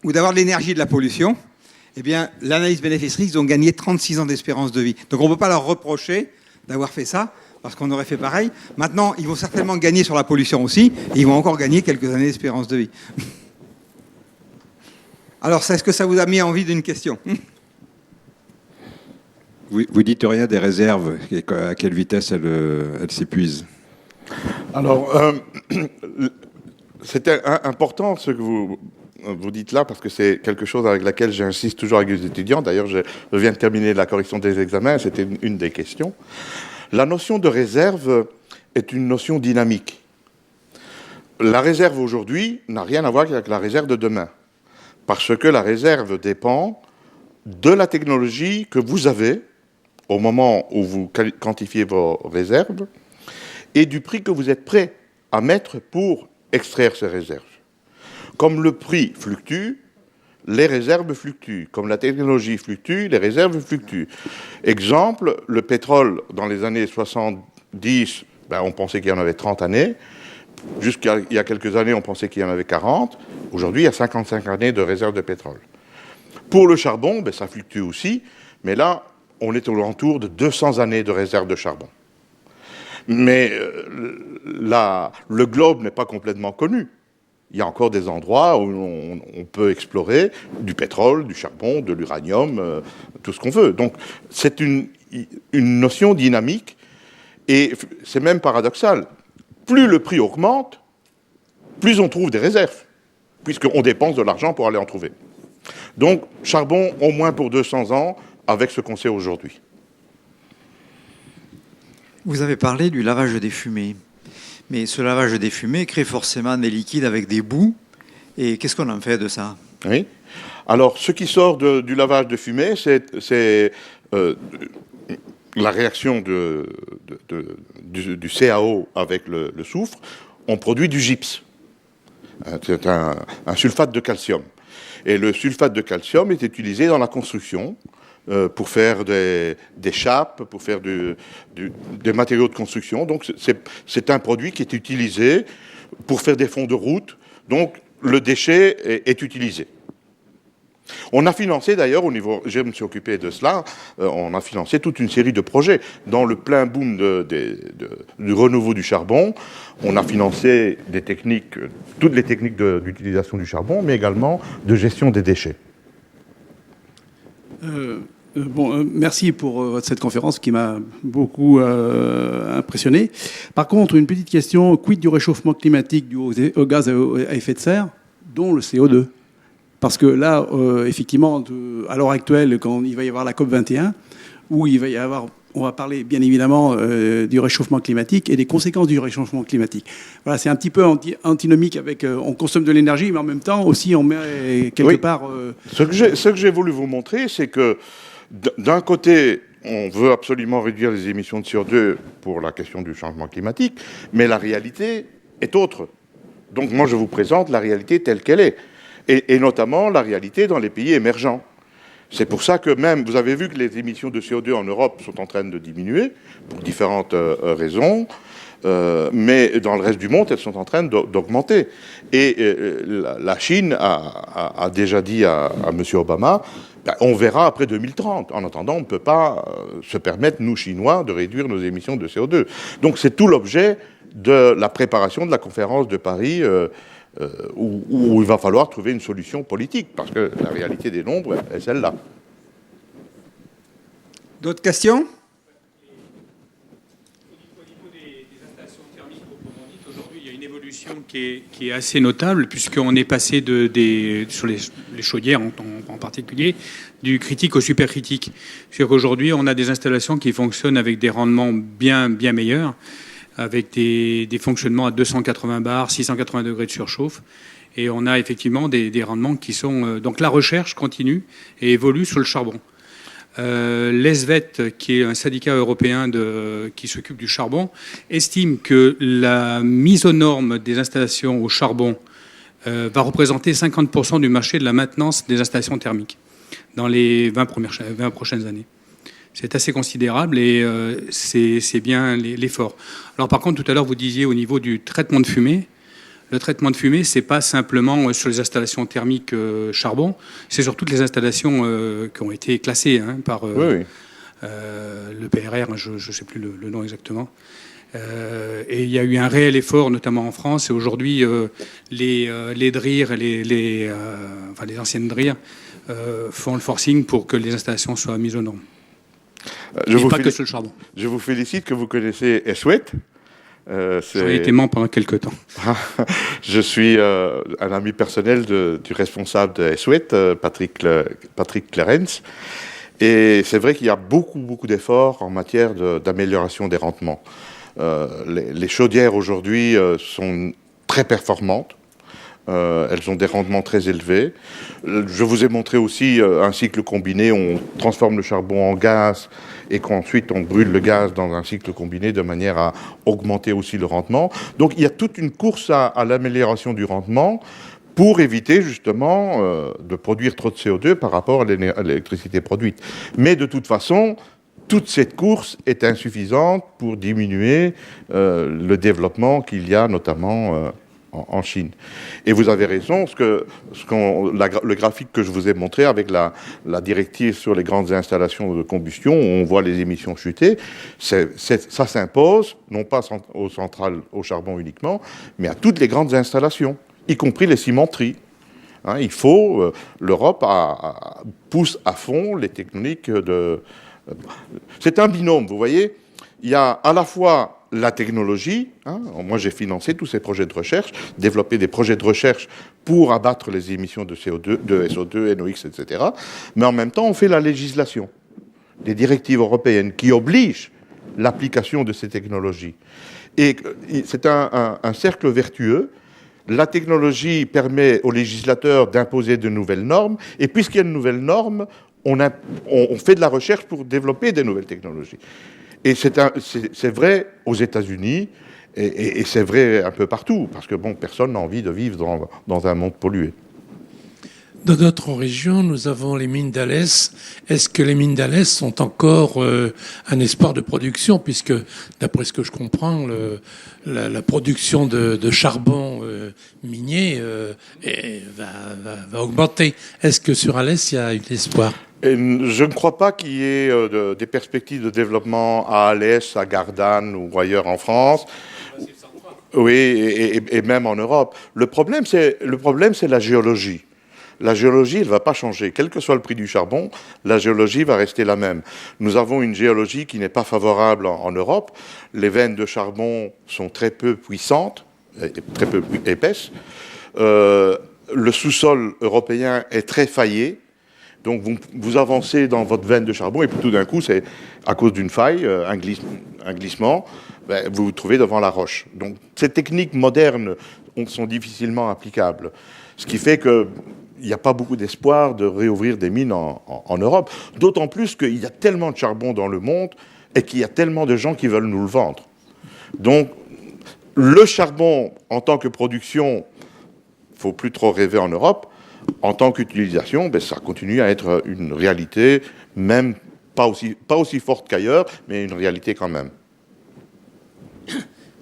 ou d'avoir de l'énergie et de la pollution, eh bien, l'analyse bénéfice-risque, ils ont gagné 36 ans d'espérance de vie. Donc on ne peut pas leur reprocher d'avoir fait ça, parce qu'on aurait fait pareil. Maintenant, ils vont certainement gagner sur la pollution aussi, et ils vont encore gagner quelques années d'espérance de vie. Alors, est-ce que ça vous a mis envie d'une question ? Vous dites rien des réserves, à quelle vitesse elles s'épuisent? Alors, c'était important ce que vous dites là, parce que c'est quelque chose avec laquelle j'insiste toujours avec les étudiants. D'ailleurs, je viens de terminer la correction des examens, c'était une des questions. La notion de réserve est une notion dynamique. La réserve aujourd'hui n'a rien à voir avec la réserve de demain, parce que la réserve dépend de la technologie que vous avez au moment où vous quantifiez vos réserves et du prix que vous êtes prêt à mettre pour extraire ces réserves. Comme le prix fluctue, les réserves fluctuent. Comme la technologie fluctue, les réserves fluctuent. Exemple, le pétrole, dans les années 70, on pensait qu'il y en avait 30 années. Jusqu'à il y a quelques années, on pensait qu'il y en avait 40. Aujourd'hui, il y a 55 années de réserves de pétrole. Pour le charbon, ça fluctue aussi. Mais là, on est aux alentours de 200 années de réserves de charbon. Mais le globe n'est pas complètement connu. Il y a encore des endroits où on peut explorer du pétrole, du charbon, de l'uranium, tout ce qu'on veut. Donc c'est une notion dynamique et c'est même paradoxal. Plus le prix augmente, plus on trouve des réserves, puisqu'on dépense de l'argent pour aller en trouver. Donc charbon au moins pour 200 ans avec ce qu'on sait aujourd'hui. Vous avez parlé du lavage des fumées. Mais ce lavage des fumées crée forcément des liquides avec des boues. Et qu'est-ce qu'on en fait de ça? Oui. Alors, ce qui sort du lavage de fumée, c'est la réaction du CaO avec le soufre. On produit du gypse. C'est un sulfate de calcium. Et le sulfate de calcium est utilisé dans la construction pour faire des chapes, pour faire des matériaux de construction. Donc c'est un produit qui est utilisé pour faire des fonds de route. Donc le déchet est utilisé. On a financé d'ailleurs au niveau, je me suis occupé de cela, on a financé toute une série de projets. Dans le plein boom du renouveau du charbon, on a financé des techniques, toutes les techniques d'utilisation du charbon, mais également de gestion des déchets. Merci pour cette conférence qui m'a beaucoup impressionné. Par contre, une petite question, quid du réchauffement climatique dû aux gaz à effet de serre, dont le CO2 ? Parce que là, effectivement, à l'heure actuelle, quand il va y avoir la COP21, où il va y avoir, on va parler bien évidemment du réchauffement climatique et des conséquences du réchauffement climatique. Voilà, c'est un petit peu antinomique avec, on consomme de l'énergie, mais en même temps aussi on met quelque part... Ce que j'ai voulu vous montrer, c'est que d'un côté, on veut absolument réduire les émissions de CO2 pour la question du changement climatique, mais la réalité est autre. Donc moi, je vous présente la réalité telle qu'elle est. Et notamment la réalité dans les pays émergents. C'est pour ça que même, vous avez vu que les émissions de CO2 en Europe sont en train de diminuer, pour différentes raisons, mais dans le reste du monde, elles sont en train d'augmenter. Et la Chine a déjà dit à M. Obama, on verra après 2030. En attendant, on ne peut pas se permettre, nous, Chinois, de réduire nos émissions de CO2. Donc c'est tout l'objet de la préparation de la conférence de Paris, où il va falloir trouver une solution politique, parce que la réalité des nombres est celle-là. D'autres questions? Au niveau des installations thermiques proprement dites, aujourd'hui, il y a une évolution qui est assez notable, puisqu'on est passé sur les chaudières en particulier, du critique au supercritique. C'est-à-dire qu'aujourd'hui, on a des installations qui fonctionnent avec des rendements bien meilleurs, avec des fonctionnements à 280 bars, 680 degrés de surchauffe. Et on a effectivement des rendements qui sont... donc la recherche continue et évolue sur le charbon. L'ESVET, qui est un syndicat européen qui s'occupe du charbon, estime que la mise aux normes des installations au charbon va représenter 50% du marché de la maintenance des installations thermiques dans les 20 prochaines années. C'est assez considérable et c'est bien l'effort. Alors par contre, tout à l'heure, vous disiez au niveau du traitement de fumée, le traitement de fumée, c'est pas simplement sur les installations thermiques charbon, c'est sur toutes les installations qui ont été classées par le PRR, je ne sais plus le nom exactement. Et il y a eu un réel effort, notamment en France, et aujourd'hui, les DRIR et les anciennes DRIR font le forcing pour que les installations soient mises aux normes. Pas que sur le charbon. Je vous félicite que vous connaissez Eswet. J'ai été membre pendant quelques temps. Je suis un ami personnel du responsable de Eswet, Patrick Clarence. Et c'est vrai qu'il y a beaucoup d'efforts en matière d'amélioration des rendements. Les chaudières aujourd'hui sont très performantes. Elles ont des rendements très élevés. Je vous ai montré aussi un cycle combiné. On transforme le charbon en gaz et qu'ensuite on brûle le gaz dans un cycle combiné de manière à augmenter aussi le rendement. Donc il y a toute une course à l'amélioration du rendement pour éviter justement de produire trop de CO2 par rapport à l'électricité produite. Mais de toute façon, toute cette course est insuffisante pour diminuer le développement qu'il y a notamment en Chine. Et vous avez raison, le graphique que je vous ai montré avec la directive sur les grandes installations de combustion, où on voit les émissions chuter, ça s'impose, non pas aux centrales au charbon uniquement, mais à toutes les grandes installations, y compris les cimenteries. Hein, l'Europe pousse à fond les techniques c'est un binôme, vous voyez. Il y a à la fois la technologie, hein, moi j'ai financé tous ces projets de recherche, développé des projets de recherche pour abattre les émissions de CO2, de SO2, NOx, etc. Mais en même temps, on fait la législation, des directives européennes qui obligent l'application de ces technologies. Et c'est un cercle vertueux. La technologie permet aux législateurs d'imposer de nouvelles normes, et puisqu'il y a de nouvelles normes, on fait de la recherche pour développer des nouvelles technologies. Et c'est vrai aux États-Unis, et c'est vrai un peu partout, parce que bon, personne n'a envie de vivre dans un monde pollué. Dans notre région, nous avons les mines d'Alès. Est-ce que les mines d'Alès sont encore un espoir de production, puisque, d'après ce que je comprends, la production de charbon minier va augmenter. Est-ce que sur Alès, il y a un espoir ? Je ne crois pas qu'il y ait des perspectives de développement à Alès, à Gardanne ou ailleurs en France. Oui, et même en Europe. Le problème, c'est la géologie. La géologie, elle ne va pas changer. Quel que soit le prix du charbon, la géologie va rester la même. Nous avons une géologie qui n'est pas favorable en Europe. Les veines de charbon sont très peu puissantes, très peu épaisses. Le sous-sol européen est très faillé. Donc vous avancez dans votre veine de charbon et puis tout d'un coup, c'est à cause d'une faille, un glissement, vous vous trouvez devant la roche. Donc ces techniques modernes sont difficilement applicables. Ce qui fait qu'il n'y a pas beaucoup d'espoir de réouvrir des mines en Europe. D'autant plus qu'il y a tellement de charbon dans le monde et qu'il y a tellement de gens qui veulent nous le vendre. Donc le charbon en tant que production, il ne faut plus trop rêver en Europe. En tant qu'utilisation, ça continue à être une réalité, même pas aussi forte qu'ailleurs, mais une réalité quand même.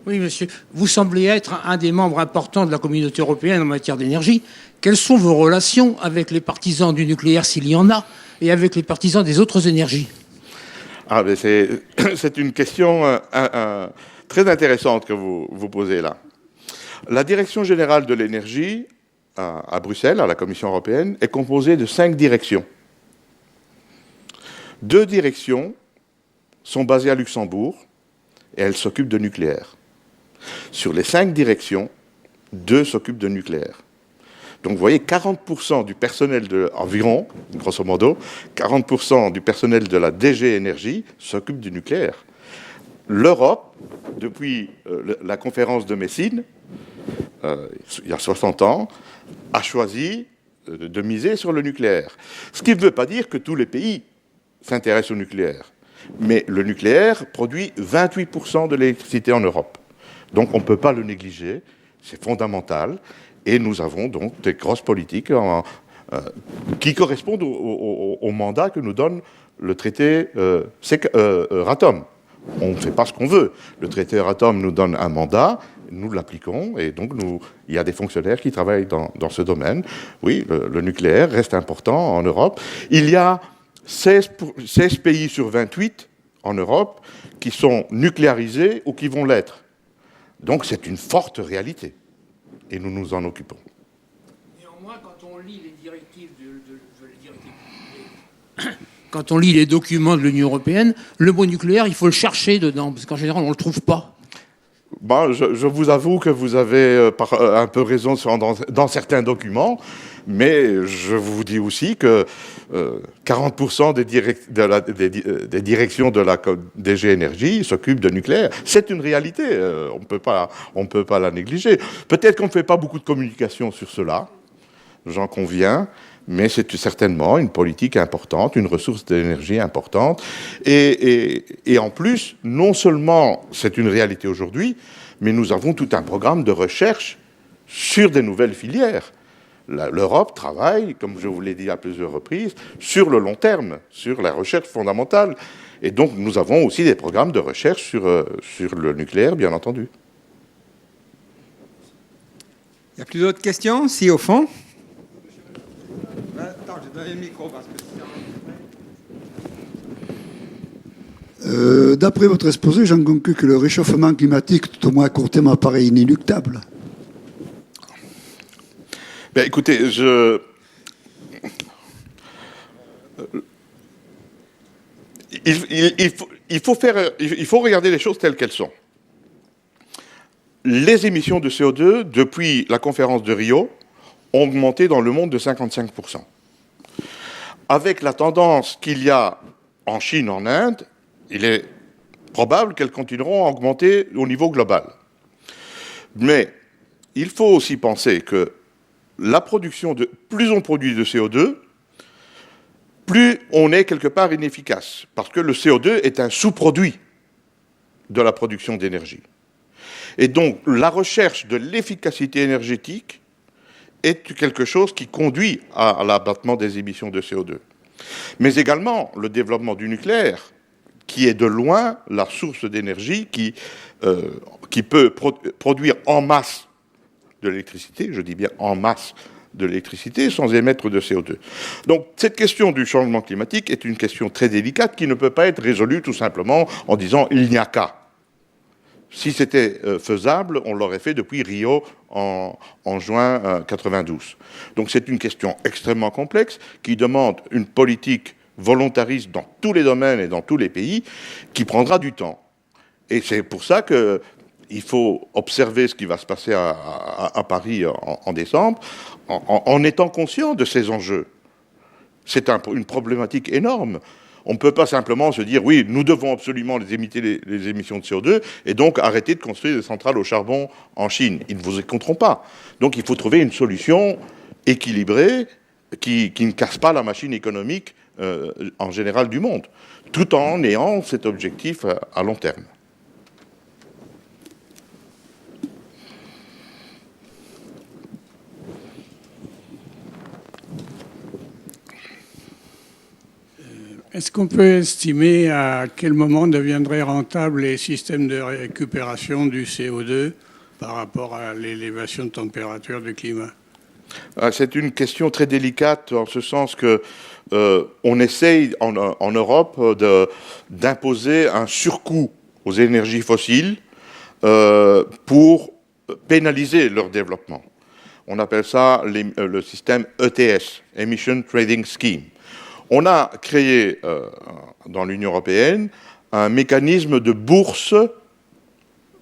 Oui, monsieur. Vous semblez être un des membres importants de la communauté européenne en matière d'énergie. Quelles sont vos relations avec les partisans du nucléaire, s'il y en a, et avec les partisans des autres énergies ? C'est une question très intéressante que vous posez là. La Direction générale de l'énergie à Bruxelles, à la Commission européenne, est composée de 5 directions. 2 directions sont basées à Luxembourg et elles s'occupent de nucléaire. Sur les 5 directions, 2 s'occupent de nucléaire. Donc vous voyez, 40% du personnel environ, grosso modo, 40% du personnel de la DG Énergie s'occupe du nucléaire. L'Europe, depuis la conférence de Messine, il y a 60 ans, a choisi de miser sur le nucléaire. Ce qui ne veut pas dire que tous les pays s'intéressent au nucléaire. Mais le nucléaire produit 28% de l'électricité en Europe. Donc on ne peut pas le négliger, c'est fondamental. Et nous avons donc des grosses politiques qui correspondent au mandat que nous donne le traité Euratom. On ne fait pas ce qu'on veut. Le traité Euratom nous donne un mandat, nous l'appliquons, et donc il y a des fonctionnaires qui travaillent dans ce domaine. Oui, le nucléaire reste important en Europe. Il y a 16 pays sur 28 en Europe qui sont nucléarisés ou qui vont l'être. Donc c'est une forte réalité. Et nous nous en occupons. Néanmoins, quand on lit les directives quand on lit les documents de l'Union européenne, le mot nucléaire, il faut le chercher dedans, parce qu'en général, on ne le trouve pas. Je vous avoue que vous avez un peu raison dans certains documents, mais je vous dis aussi que 40% des directions de la DG Énergie s'occupent de nucléaire. C'est une réalité, on ne peut pas la négliger. Peut-être qu'on ne fait pas beaucoup de communication sur cela, j'en conviens, mais c'est certainement une politique importante, une ressource d'énergie importante. Et en plus, non seulement c'est une réalité aujourd'hui, mais nous avons tout un programme de recherche sur des nouvelles filières. L'Europe travaille, comme je vous l'ai dit à plusieurs reprises, sur le long terme, sur la recherche fondamentale. Et donc, nous avons aussi des programmes de recherche sur le nucléaire, bien entendu. Il n'y a plus d'autres questions? Si, au fond. Attends, je vais donner le micro parce que... D'après votre exposé, j'en conclus que le réchauffement climatique, tout au moins à court terme, apparaît inéluctable. Ben, écoutez, il faut regarder les choses telles qu'elles sont. Les émissions de CO2, depuis la conférence de Rio, ont augmenté dans le monde de 55%. Avec la tendance qu'il y a en Chine, en Inde, il est probable qu'elles continueront à augmenter au niveau global. Mais il faut aussi penser que plus on produit de CO2, plus on est quelque part inefficace. Parce que le CO2 est un sous-produit de la production d'énergie. Et donc, la recherche de l'efficacité énergétique est quelque chose qui conduit à l'abattement des émissions de CO2. Mais également, le développement du nucléaire, qui est de loin la source d'énergie qui peut produire en masse de l'électricité, je dis bien en masse de l'électricité, sans émettre de CO2. Donc, cette question du changement climatique est une question très délicate qui ne peut pas être résolue tout simplement en disant « il n'y a qu'à ». Si c'était faisable, on l'aurait fait depuis Rio en juin 92. Donc, c'est une question extrêmement complexe qui demande une politique volontariste dans tous les domaines et dans tous les pays qui prendra du temps. Et c'est pour ça que il faut observer ce qui va se passer à Paris en décembre, en étant conscient de ces enjeux. C'est une problématique énorme. On ne peut pas simplement se dire, oui, nous devons absolument limiter les émissions de CO2 et donc arrêter de construire des centrales au charbon en Chine. Ils ne vous écouteront pas. Donc il faut trouver une solution équilibrée qui ne casse pas la machine économique en général du monde, tout en ayant cet objectif à long terme. Est-ce qu'on peut estimer à quel moment deviendraient rentables les systèmes de récupération du CO2 par rapport à l'élévation de température du climat? C'est une question très délicate en ce sens que on essaye en Europe d'imposer un surcoût aux énergies fossiles pour pénaliser leur développement. On appelle ça le système ETS, Emission Trading Scheme. On a créé dans l'Union européenne un mécanisme de bourse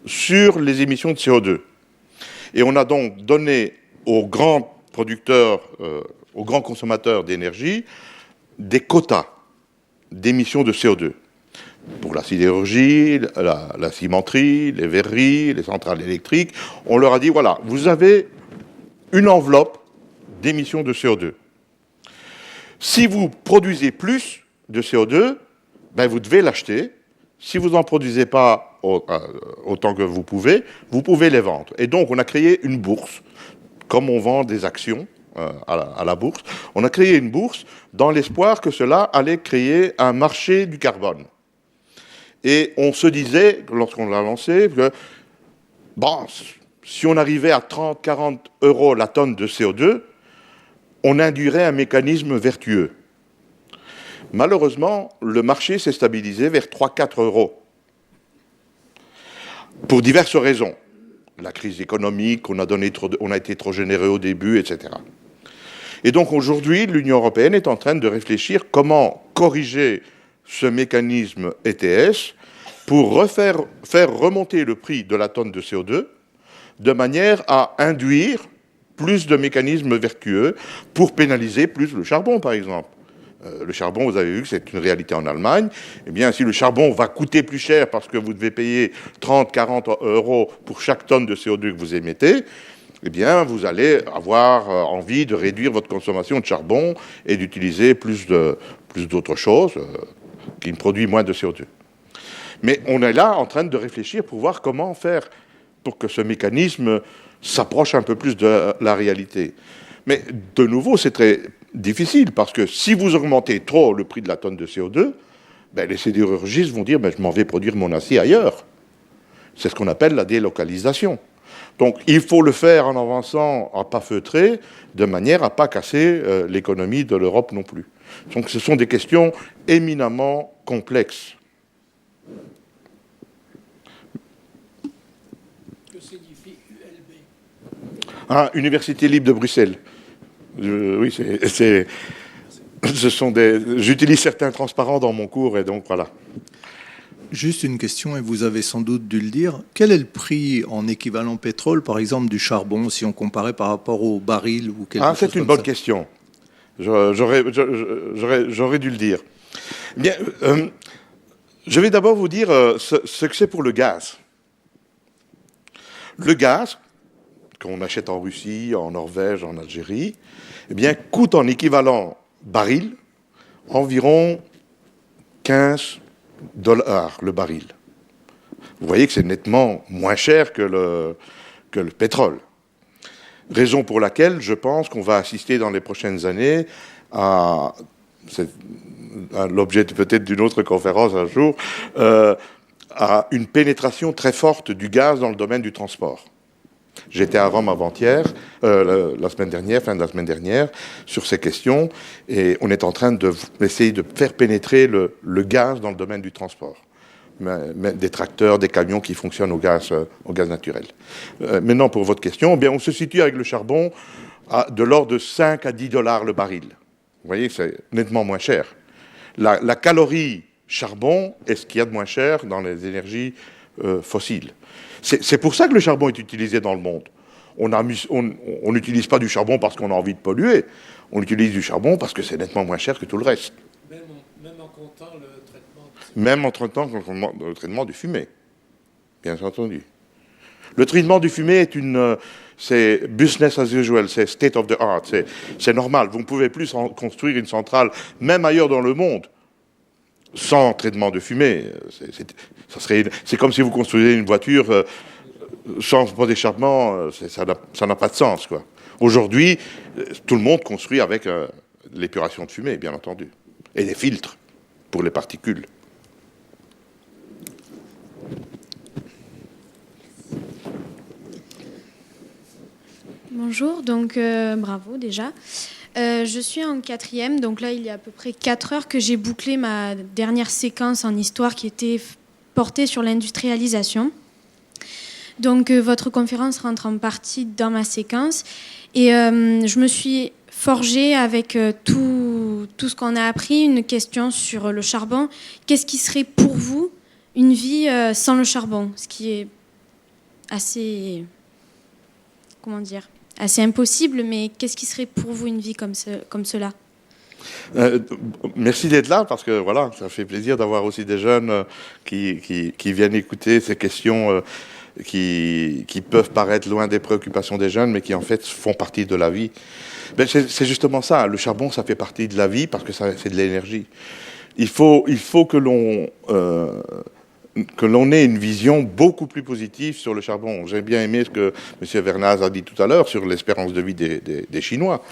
sur les émissions de CO2. Et on a donc donné aux grands producteurs, aux grands consommateurs d'énergie, des quotas d'émissions de CO2. Pour la sidérurgie, la cimenterie, les verreries, les centrales électriques, on leur a dit, voilà, vous avez une enveloppe d'émissions de CO2. Si vous produisez plus de CO2, ben vous devez l'acheter. Si vous n'en produisez pas autant que vous pouvez les vendre. Et donc, on a créé une bourse, comme on vend des actions à la bourse. On a créé une bourse dans l'espoir que cela allait créer un marché du carbone. Et on se disait, lorsqu'on l'a lancé, que bon, si on arrivait à 30-40 € la tonne de CO2, on induirait un mécanisme vertueux. Malheureusement, le marché s'est stabilisé vers 3-4 €. Pour diverses raisons. La crise économique, on a été trop généreux au début, etc. Et donc aujourd'hui, l'Union européenne est en train de réfléchir comment corriger ce mécanisme ETS pour faire remonter le prix de la tonne de CO2 de manière à induire plus de mécanismes vertueux pour pénaliser plus le charbon, par exemple. Le charbon, vous avez vu que c'est une réalité en Allemagne. Eh bien, si le charbon va coûter plus cher parce que vous devez payer 30, 40 euros pour chaque tonne de CO2 que vous émettez, eh bien, vous allez avoir envie de réduire votre consommation de charbon et d'utiliser plus d'autres choses qui produisent moins de CO2. Mais on est là en train de réfléchir pour voir comment faire pour que ce mécanisme s'approche un peu plus de la réalité. Mais de nouveau, c'est très difficile parce que si vous augmentez trop le prix de la tonne de CO2, ben les sidérurgistes vont dire ben, je m'en vais produire mon acier ailleurs. C'est ce qu'on appelle la délocalisation. Donc il faut le faire en avançant à pas feutrés, de manière à ne pas casser l'économie de l'Europe non plus. Donc ce sont des questions éminemment complexes. Que signifie ULB? Ah, Université libre de Bruxelles. Oui, j'utilise certains transparents dans mon cours et donc voilà. Juste une question, et vous avez sans doute dû le dire. Quel est le prix en équivalent pétrole, par exemple, du charbon, si on comparait par rapport au baril ou quelque chose c'est une comme bonne ça? question. J'aurais dû le dire. Bien, je vais d'abord vous dire ce que c'est pour le gaz. Le gaz, qu'on achète en Russie, en Norvège, en Algérie, eh bien, coûte en équivalent baril environ 15 $ le baril. Vous voyez que c'est nettement moins cher que le pétrole. Raison pour laquelle je pense qu'on va assister dans les prochaines années à l'objet peut-être d'une autre conférence un jour, à une pénétration très forte du gaz dans le domaine du transport. J'étais à Rome avant-hier, la semaine dernière, fin de la semaine dernière, sur ces questions, et on est en train d'essayer de faire pénétrer le gaz dans le domaine du transport. Des tracteurs, des camions qui fonctionnent au gaz naturel. Maintenant, pour votre question, eh bien, on se situe avec le charbon de l'ordre de 5 à 10 $ le baril. Vous voyez que c'est nettement moins cher. La calorie charbon est ce qu'il y a de moins cher dans les énergies fossiles. C'est pour ça que le charbon est utilisé dans le monde. On n'utilise pas du charbon parce qu'on a envie de polluer. On utilise du charbon parce que c'est nettement moins cher que tout le reste. Même en comptant le traitement. Même en comptant le traitement du fumet, bien entendu. Le traitement du fumet c'est business as usual, c'est state of the art, c'est normal. Vous ne pouvez plus construire une centrale, même ailleurs dans le monde, sans traitement de fumée. C'est comme si vous construisiez une voiture sans pot d'échappement, ça n'a pas de sens, quoi. Aujourd'hui, tout le monde construit avec l'épuration de fumée, bien entendu, et des filtres pour les particules. Bonjour, donc bravo déjà. Je suis en 4e, donc là il y a à peu près 4 heures que j'ai bouclé ma dernière séquence en histoire qui était portée sur l'industrialisation. Donc votre conférence rentre en partie dans ma séquence et je me suis forgée avec tout ce qu'on a appris une question sur le charbon. Qu'est-ce qui serait pour vous une vie sans le charbon? Ce qui est assez... comment dire, assez impossible, mais qu'est-ce qui serait pour vous une vie comme cela? Merci d'être là, parce que voilà, ça fait plaisir d'avoir aussi des jeunes qui viennent écouter ces questions qui peuvent paraître loin des préoccupations des jeunes, mais qui en fait font partie de la vie. Ben, c'est justement ça, le charbon, ça fait partie de la vie, parce que c'est de l'énergie. Il faut que l'on ait une vision beaucoup plus positive sur le charbon. J'ai bien aimé ce que M. Vernaz a dit tout à l'heure sur l'espérance de vie des Chinois.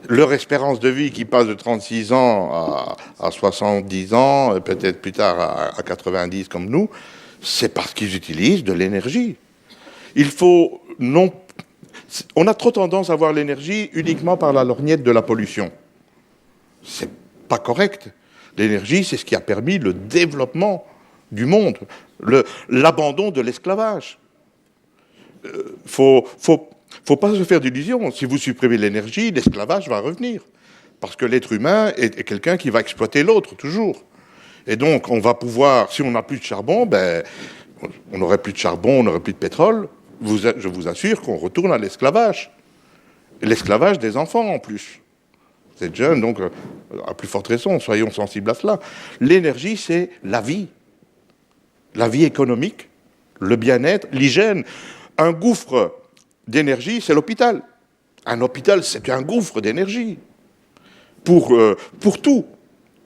Leur espérance de vie qui passe de 36 ans à 70 ans, peut-être plus tard à 90 comme nous, c'est parce qu'ils utilisent de l'énergie. On a trop tendance à voir l'énergie uniquement par la lorgnette de la pollution. C'est pas correct. L'énergie, c'est ce qui a permis le développement du monde, l'abandon de l'esclavage. Faut pas se faire d'illusions. Si vous supprimez l'énergie, l'esclavage va revenir. Parce que l'être humain est quelqu'un qui va exploiter l'autre, toujours. Et donc, on va pouvoir, si on n'a plus de charbon, ben, on n'aurait plus de charbon, on n'aurait plus de pétrole. Je vous assure qu'on retourne à l'esclavage. L'esclavage des enfants, en plus. Vous êtes jeunes, donc, à plus forte raison, soyons sensibles à cela. L'énergie, c'est la vie. La vie économique, le bien-être, l'hygiène. Un gouffre d'énergie, c'est l'hôpital. Un hôpital, c'est un gouffre d'énergie. Pour tout.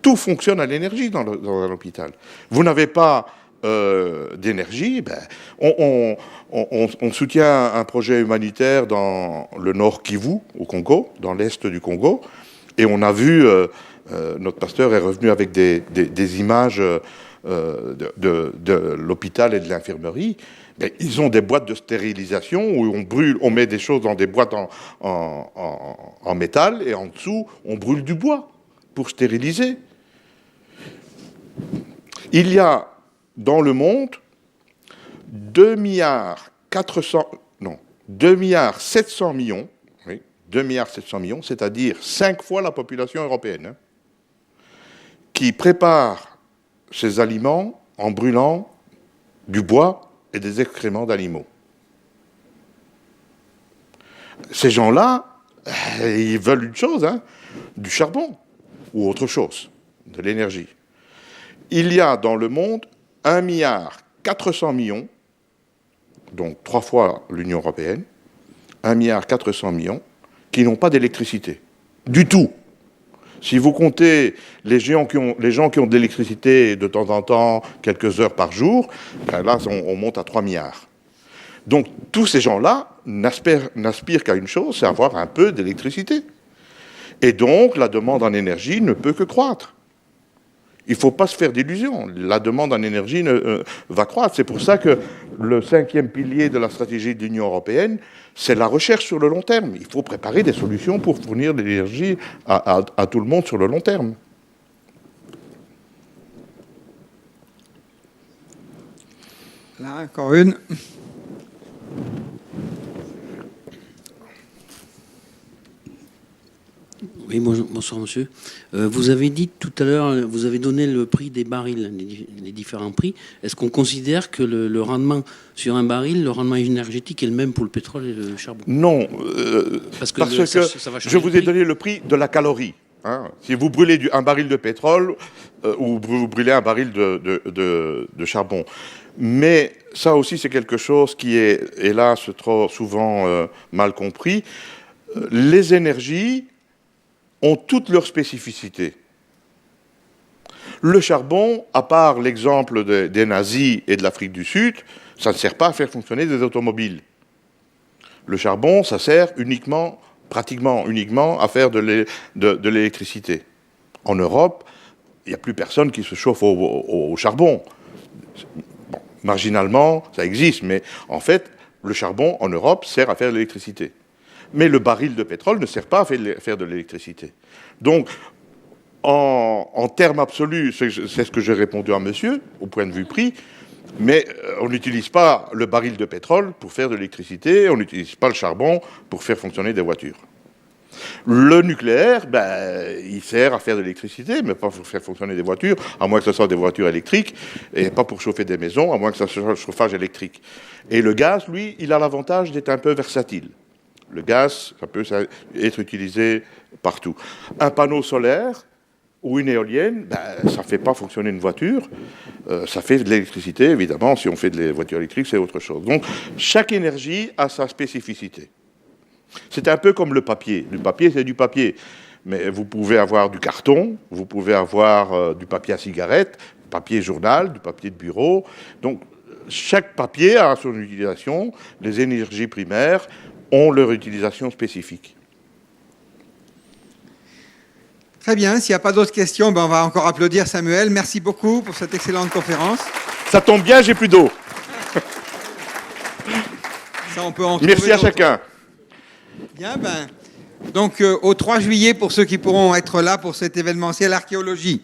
Tout fonctionne à l'énergie dans un hôpital. Vous n'avez pas d'énergie, ben, on soutient un projet humanitaire dans le nord Kivu, au Congo, dans l'est du Congo, et on a vu, notre pasteur est revenu avec des images de l'hôpital et de l'infirmerie. Ben, ils ont des boîtes de stérilisation où on met des choses dans des boîtes en métal, et en dessous, on brûle du bois pour stériliser. Il y a dans le monde 2 milliards 700 millions, oui, 2 milliards 700 millions, c'est-à-dire 5 fois la population européenne, hein, qui préparent ces aliments en brûlant du bois et des excréments d'animaux. Ces gens-là, ils veulent une chose, hein, du charbon ou autre chose, de l'énergie. Il y a dans le monde 1 milliard 400 millions, donc 3 fois l'Union européenne, 1 milliard 400 millions, qui n'ont pas d'électricité. Du tout. Si vous comptez les gens qui ont de l'électricité de temps en temps, quelques heures par jour, ben là, on monte à 3 milliards. Donc, tous ces gens-là n'aspirent qu'à une chose, c'est avoir un peu d'électricité. Et donc, la demande en énergie ne peut que croître. Il ne faut pas se faire d'illusions. La demande en énergie va croître. C'est pour ça que le 5e pilier de la stratégie de l'Union européenne, c'est la recherche sur le long terme. Il faut préparer des solutions pour fournir de l'énergie à tout le monde sur le long terme. Là, encore une. Oui, bonsoir monsieur. Vous avez dit tout à l'heure, vous avez donné le prix des barils, les différents prix. Est-ce qu'on considère que le rendement sur un baril, le rendement énergétique est le même pour le pétrole et le charbon? Non, parce que je vous ai donné le prix de la calorie. Hein. Si vous brûlez un baril de pétrole ou vous brûlez un baril de charbon. Mais ça aussi, c'est quelque chose qui est, hélas, trop souvent mal compris. Les énergies ont toutes leurs spécificités. Le charbon, à part l'exemple des nazis et de l'Afrique du Sud, ça ne sert pas à faire fonctionner des automobiles. Le charbon, ça sert pratiquement uniquement à faire de l'électricité. En Europe, il n'y a plus personne qui se chauffe au charbon. Bon, marginalement, ça existe, mais en fait, le charbon en Europe sert à faire de l'électricité. Mais le baril de pétrole ne sert pas à faire de l'électricité. Donc, en termes absolus, c'est ce que j'ai répondu à monsieur, au point de vue prix, mais on n'utilise pas le baril de pétrole pour faire de l'électricité, on n'utilise pas le charbon pour faire fonctionner des voitures. Le nucléaire, il sert à faire de l'électricité, mais pas pour faire fonctionner des voitures, à moins que ce soit des voitures électriques, et pas pour chauffer des maisons, à moins que ce soit le chauffage électrique. Et le gaz, lui, il a l'avantage d'être un peu versatile. Le gaz, ça peut être utilisé partout. Un panneau solaire ou une éolienne, ça ne fait pas fonctionner une voiture. Ça fait de l'électricité, évidemment. Si on fait des voitures électriques, c'est autre chose. Donc, chaque énergie a sa spécificité. C'est un peu comme le papier. Le papier, c'est du papier. Mais vous pouvez avoir du carton, vous pouvez avoir du papier à cigarette, papier journal, du papier de bureau. Donc, chaque papier a son utilisation. Les énergies primaires ont leur utilisation spécifique. Très bien, s'il n'y a pas d'autres questions, on va encore applaudir Samuel. Merci beaucoup pour cette excellente conférence. Ça tombe bien, j'ai plus d'eau. Ça, on peut en Merci à chacun. Bien, donc au 3 juillet, pour ceux qui pourront être là pour cet événementiel archéologie.